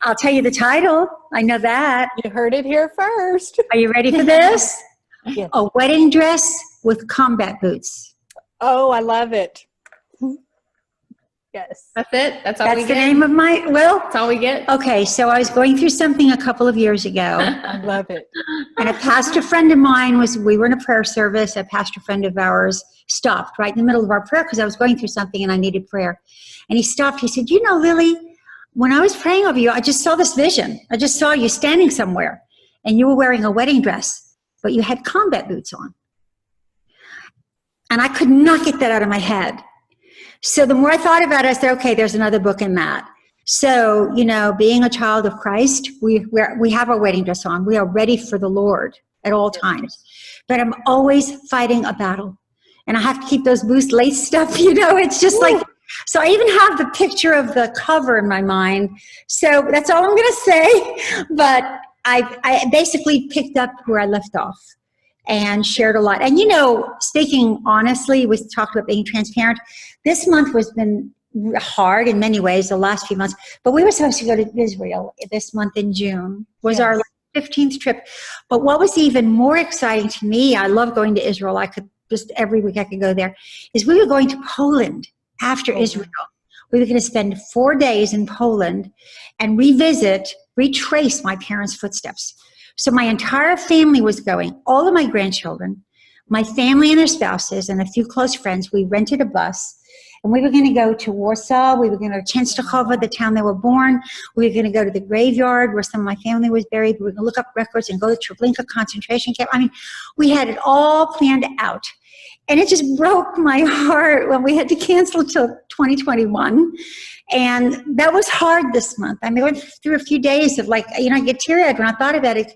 I'll tell you the title. I know that. You heard it here first. Are you ready for this? Yes. A wedding dress with combat boots. Oh, I love it. Yes. That's it? That's all we That's get? the name of my, well, That's all we get? okay, so I was going through something a couple of years ago. I love it. And a pastor friend of mine we were in a prayer service. A pastor friend of ours stopped right in the middle of our prayer because I was going through something and I needed prayer. And he stopped. He said, you know, Lily, when I was praying over you, I just saw this vision. I just saw you standing somewhere and you were wearing a wedding dress, but you had combat boots on. And I could not get that out of my head. So the more I thought about it, I said, okay, there's another book in that. So, you know, being a child of Christ, we have our wedding dress on. We are ready for the Lord at all times. But I'm always fighting a battle. And I have to keep those boots laced up, you know, it's just like, so I even have the picture of the cover in my mind. So that's all I'm going to say. But I basically picked up where I left off and shared a lot. And, you know, speaking honestly, we talked about being transparent. This month has been hard in many ways, the last few months, but we were supposed to go to Israel this month in June. Was our 15th trip. But what was even more exciting to me, I love going to Israel. I could just every week I could go there, is we were going to Poland after Israel. We were going to spend 4 days in Poland and retrace my parents' footsteps. So my entire family was going, all of my grandchildren, my family and their spouses, and a few close friends. We rented a bus, and we were going to go to Warsaw. We were going to Częstochowa, the town they were born. We were going to go to the graveyard where some of my family was buried. We were going to look up records and go to Treblinka concentration camp. I mean, we had it all planned out. And it just broke my heart when we had to cancel till 2021. And that was hard this month. I mean, I went through a few days of like, you know, I get teary-eyed when I thought about it.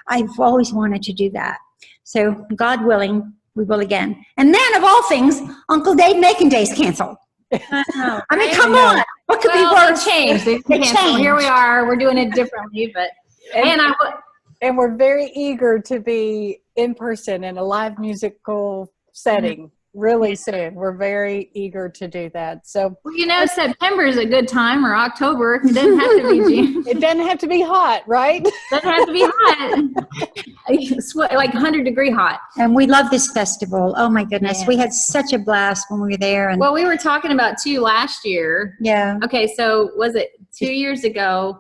I've always wanted to do that. So God willing, we will again. And then of all things, Uncle Dave Macon Day's canceled. I mean, come on. What could be worse? They changed. They canceled. Here we are. We're doing it differently, but and we're very eager to be in person in a live musical setting really soon. We're very eager to do that. So, well, you know, September is a good time, or October. It doesn't have to be June. It doesn't have to be hot, right? It doesn't have to be hot. Like 100-degree hot. And we love this festival. Oh my goodness. Yeah. We had such a blast when we were there. And well, we were talking about too last year. yeah. Okay, so was it 2 years ago?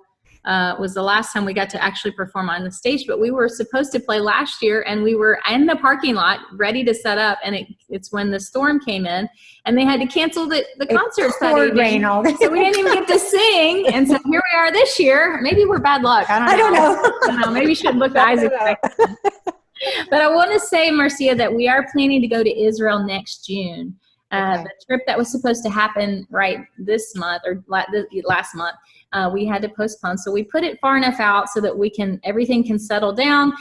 was the last time we got to actually perform on the stage, but we were supposed to play last year, and we were in the parking lot ready to set up, and it's when the storm came in, and they had to cancel the concert that evening. Rain all day. So we didn't even get to sing, and so here we are this year. Maybe we're bad luck. I don't know. Maybe you shouldn't book the Isaac. But I want to say, Marcia, that we are planning to go to Israel next June. The trip that was supposed to happen right this month or last month, we had to postpone. So we put it far enough out so that everything can settle down,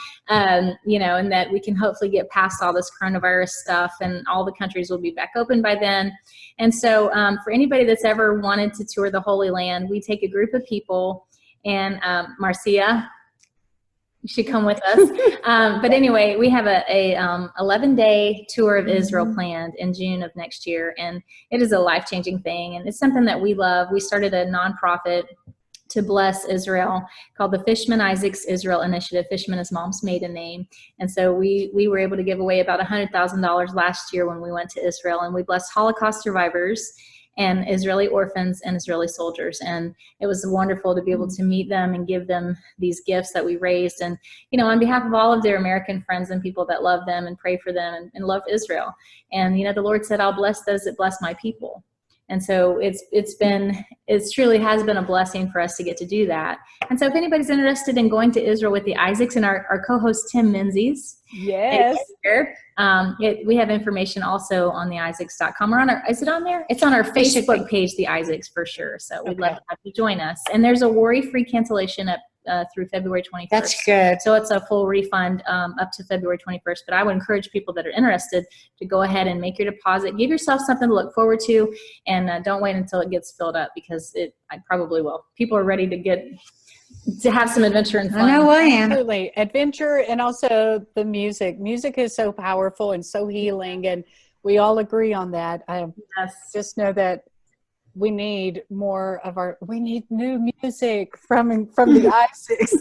you know, and that we can hopefully get past all this coronavirus stuff, and all the countries will be back open by then. And so for anybody that's ever wanted to tour the Holy Land, we take a group of people, and Marcia, you should come with us. But anyway, we have a 11-day tour of Israel planned in June of next year, and it is a life-changing thing, and it's something that we love. We started a nonprofit to bless Israel called the Fishman Isaacs Israel Initiative. Fishman is Mom's maiden name, and so we were able to give away about $100,000 last year when we went to Israel, and we blessed Holocaust survivors and Israeli orphans and Israeli soldiers. And it was wonderful to be able to meet them and give them these gifts that we raised. And, you know, on behalf of all of their American friends and people that love them and pray for them and love Israel. And, you know, the Lord said, I'll bless those that bless my people. And so it truly has been a blessing for us to get to do that. And so if anybody's interested in going to Israel with the Isaacs, and our co-host Tim Menzies, yes, we have information also on the Isaacs.com. Is it on there? It's on our Facebook page, the Isaacs, for sure. So we'd love to have you join us. And there's a worry-free cancellation up through February 21st. That's good. So it's a full refund up to February 21st. But I would encourage people that are interested to go ahead and make your deposit. Give yourself something to look forward to, and don't wait until it gets filled up, because I probably will. People are ready to have some adventure and fun. I know I am. Absolutely. Adventure, and also the music. Music is so powerful and so healing, and we all agree on that. I just know that we need we need new music from the Isaacs.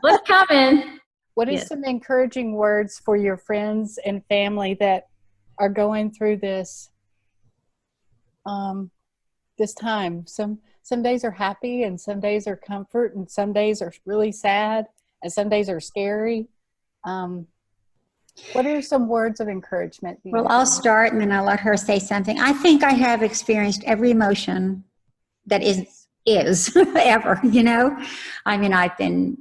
What's coming? What is some encouraging words for your friends and family that are going through this this time? Some days are happy, and some days are comfort, and some days are really sad, and some days are scary. What are some words of encouragement? Well, I'll start, and then I'll let her say something. I think I have experienced every emotion that is ever, you know. I mean, I've been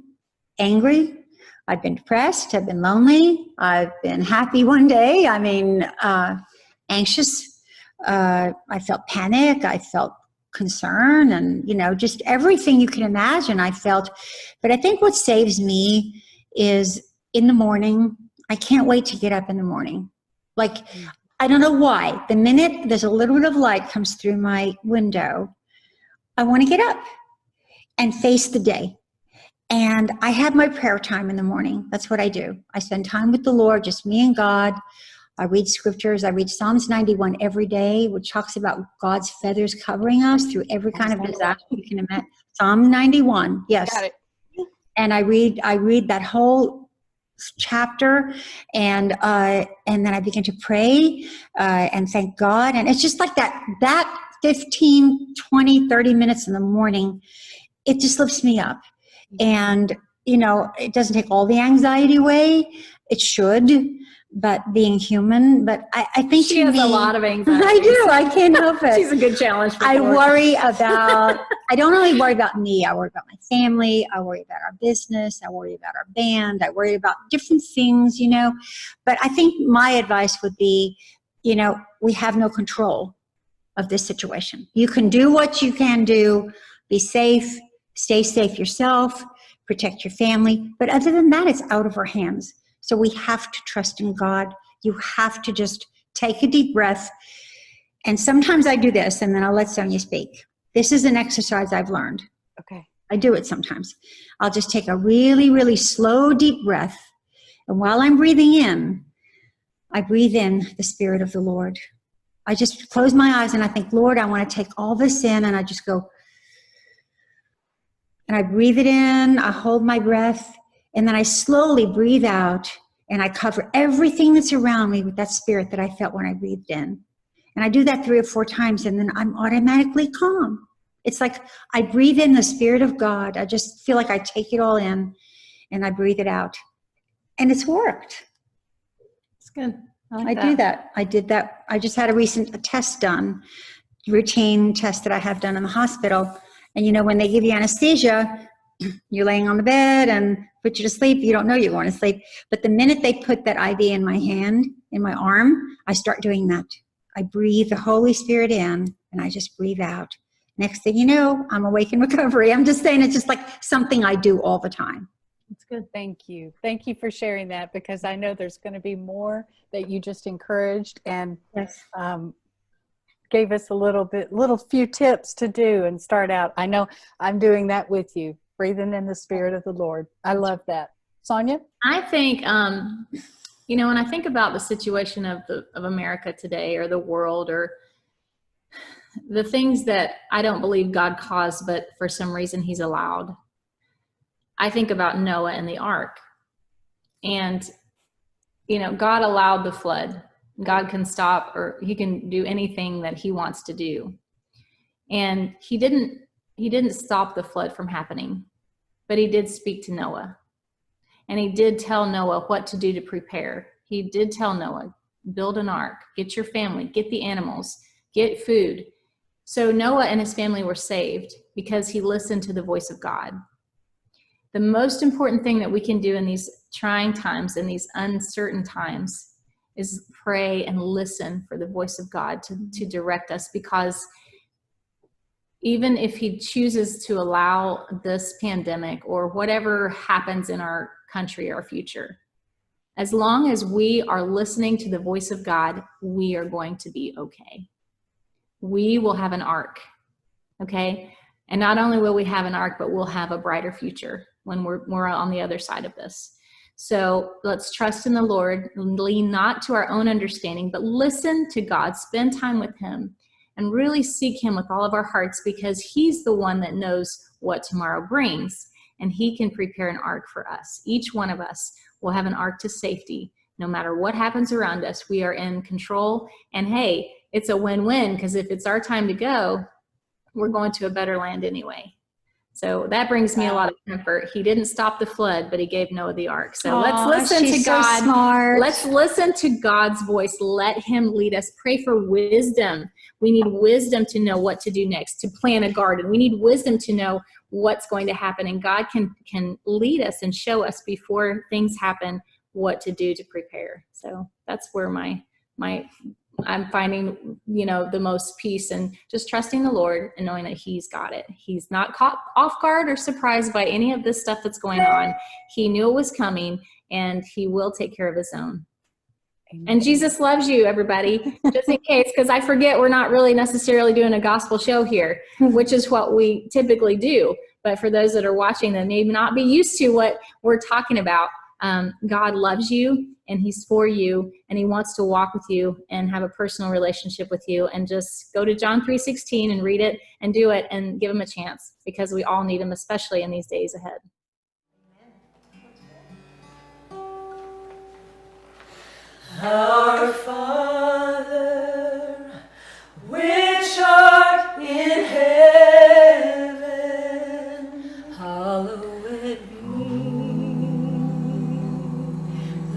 angry, I've been depressed, I've been lonely, I've been happy one day, I mean, anxious, I felt panic, I felt concern, and, you know, just everything you can imagine I felt. But I think what saves me is in the morning, I can't wait to get up in the morning. Like, I don't know why. The minute there's a little bit of light comes through my window, I want to get up and face the day. And I have my prayer time in the morning. That's what I do. I spend time with the Lord, just me and God. I read scriptures. I read Psalms 91 every day, which talks about God's feathers covering us through every kind of disaster you can imagine. Psalm 91, yes. Got it. And I read that whole chapter, and then I begin to pray and thank God. And it's just like that 15, 20, 30 minutes in the morning, it just lifts me up. And, you know, it doesn't take all the anxiety away. It should, but being human. But I think she has a lot of anxiety. I do. I can't help it. She's a good challenge for I don't only worry about me. I worry about my family. I worry about our business. I worry about our band. I worry about different things, you know. But I think my advice would be, you know, we have no control of this situation. You can do what you can do. Be safe. Stay safe yourself. Protect your family. But other than that, it's out of our hands. So we have to trust in God. You have to just take a deep breath. And sometimes I do this, and then I'll let Sonia speak. This is an exercise I've learned. Okay. I do it sometimes. I'll just take a really, really slow, deep breath. And while I'm breathing in, I breathe in the Spirit of the Lord. I just close my eyes and I think, Lord, I want to take all this in, and I just go, and I breathe it in, I hold my breath, and then I slowly breathe out, and I cover everything that's around me with that spirit that I felt when I breathed in. And I do that 3 or 4 times, and then I'm automatically calm. It's like I breathe in the Spirit of God. I just feel like I take it all in and I breathe it out. And it's worked. It's good. I do that. I did that. I just had a test done, routine test that I have done in the hospital. And you know, when they give you anesthesia, you're laying on the bed and put you to sleep. You don't know you're going to sleep. But the minute they put that IV in my hand, in my arm, I start doing that. I breathe the Holy Spirit in and I just breathe out. Next thing you know, I'm awake in recovery. I'm just saying it's just like something I do all the time. That's good. Thank you. Thank you for sharing that, because I know there's going to be more that you just encouraged and Yes. Gave us a little few tips to do and start out. I know I'm doing that with you, breathing in the Spirit of the Lord. I love that. Sonia? I think, you know, when I think about the situation of America today, or the world, or the things that I don't believe God caused, but for some reason he's allowed, I think about Noah and the ark. And, you know, God allowed the flood. God can stop, or he can do anything that he wants to do. And he didn't stop the flood from happening, but he did speak to Noah. And he did tell Noah what to do to prepare. He did tell Noah, build an ark, get your family, get the animals, get food. So Noah and his family were saved because he listened to the voice of God. The most important thing that we can do in these trying times, in these uncertain times, is pray and listen for the voice of God to direct us, because even if he chooses to allow this pandemic or whatever happens in our country, our future, as long as we are listening to the voice of God, we are going to be okay. We will have an ark, okay? And not only will we have an ark, but we'll have a brighter future when we're on the other side of this. So let's trust in the Lord, lean not to our own understanding, but listen to God, spend time with him, and really seek him with all of our hearts, because he's the one that knows what tomorrow brings, and he can prepare an ark for us. Each one of us will have an ark to safety. No matter what happens around us, we are in control. And hey, it's a win-win, because if it's our time to go, we're going to a better land anyway. So that brings me a lot of comfort. He didn't stop the flood, but he gave Noah the ark. So let's listen to God. So smart. Let's listen to God's voice. Let him lead us. Pray for wisdom. We need wisdom to know what to do next, to plant a garden. We need wisdom to know what's going to happen. And God can lead us and show us before things happen what to do to prepare. So that's where I'm finding, you know, the most peace, and just trusting the Lord and knowing that he's got it. He's not caught off guard or surprised by any of this stuff that's going on. He knew it was coming, and he will take care of his own. Amen. And Jesus loves you, everybody, just in case, because I forget we're not really necessarily doing a gospel show here, which is what we typically do. But for those that are watching that may not be used to what we're talking about, God loves you, and he's for you, and he wants to walk with you and have a personal relationship with you. And just go to John 3:16 and read it and do it and give him a chance, because we all need him, especially in these days ahead. Our Father, which art in heaven, hallowed be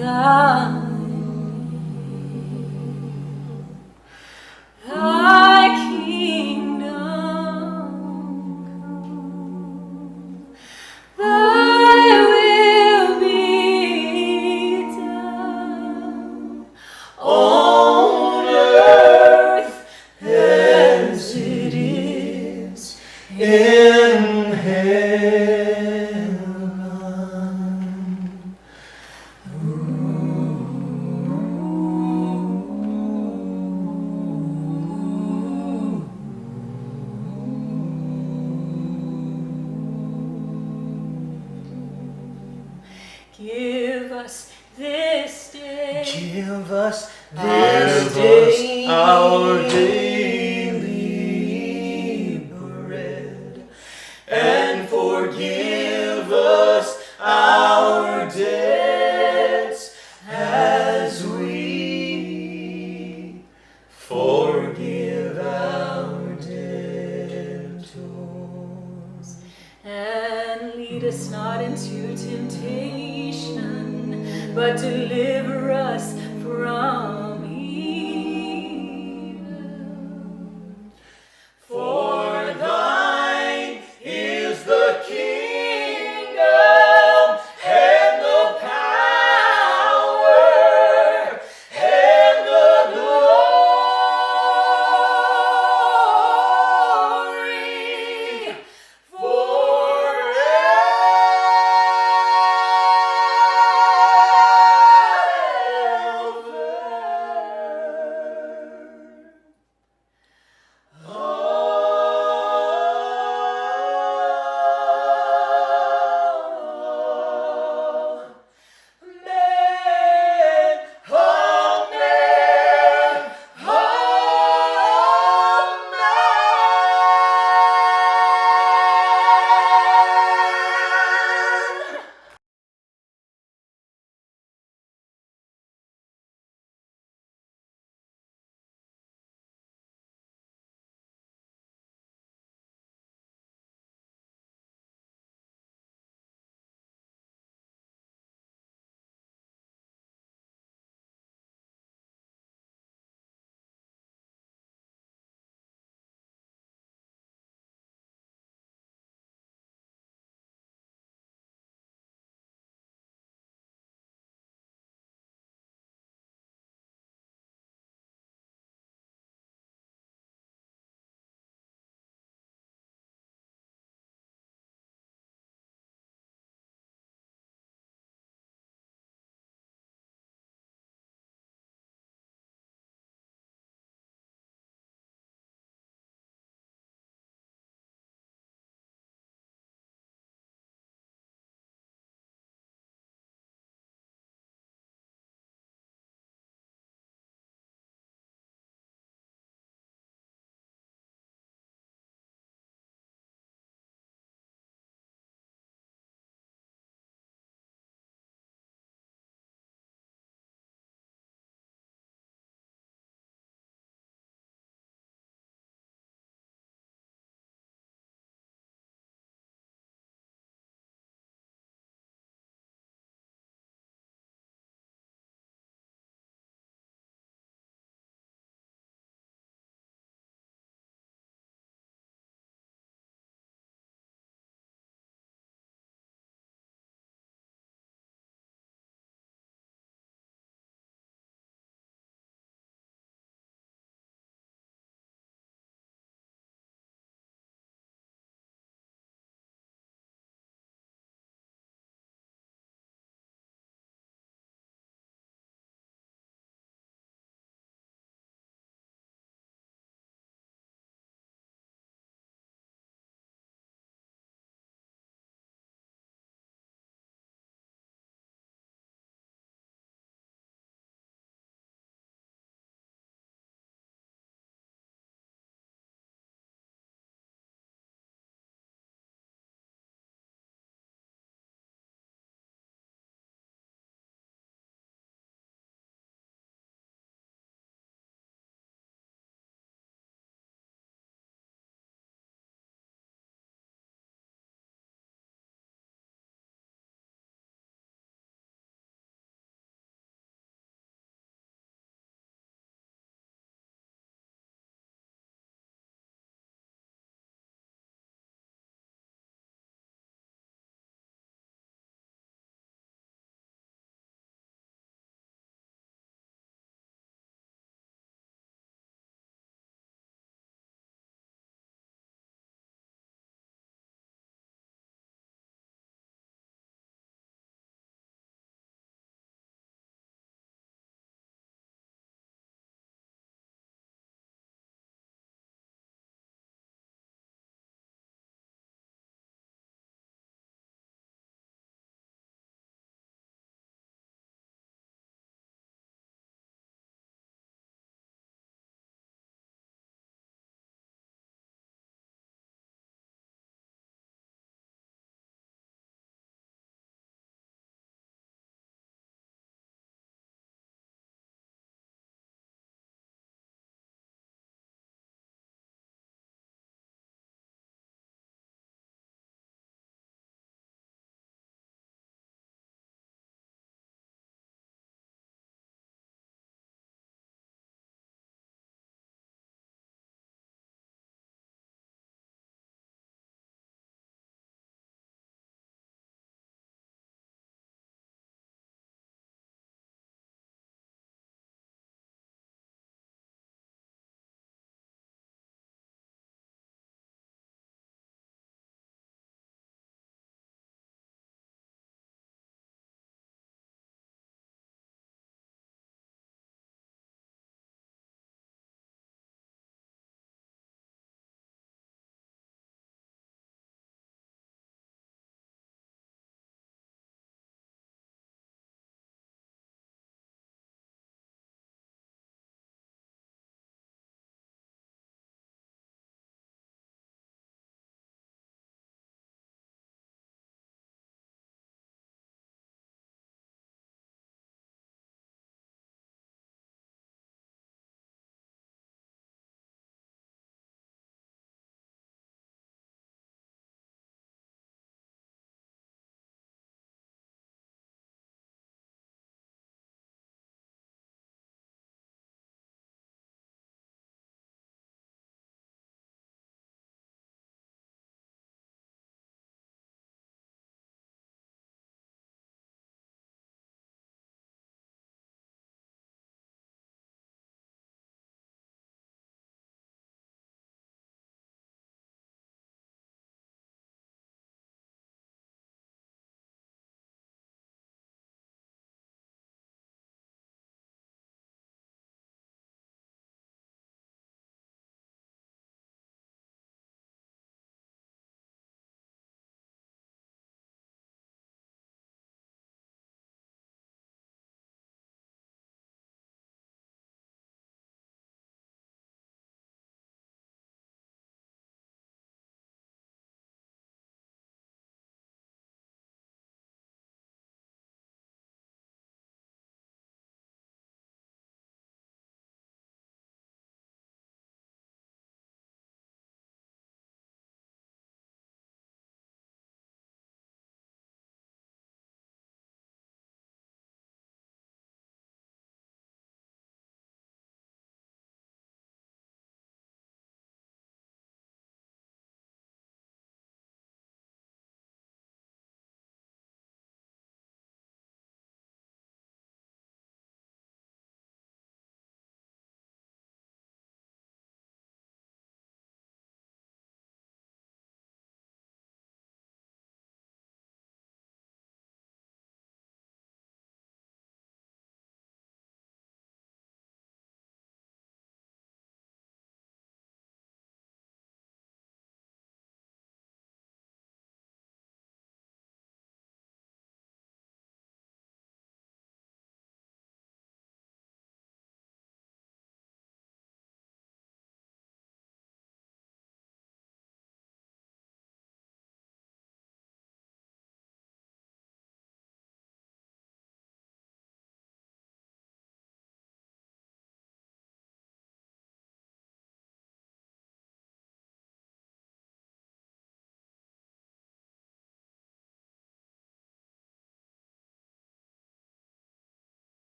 thy kingdom come, thy will be done on earth as it is in heaven. Give us this day. Give us this day our daily bread, and forgive us our debts as we forgive our debtors. lead us not into temptation, but deliver us from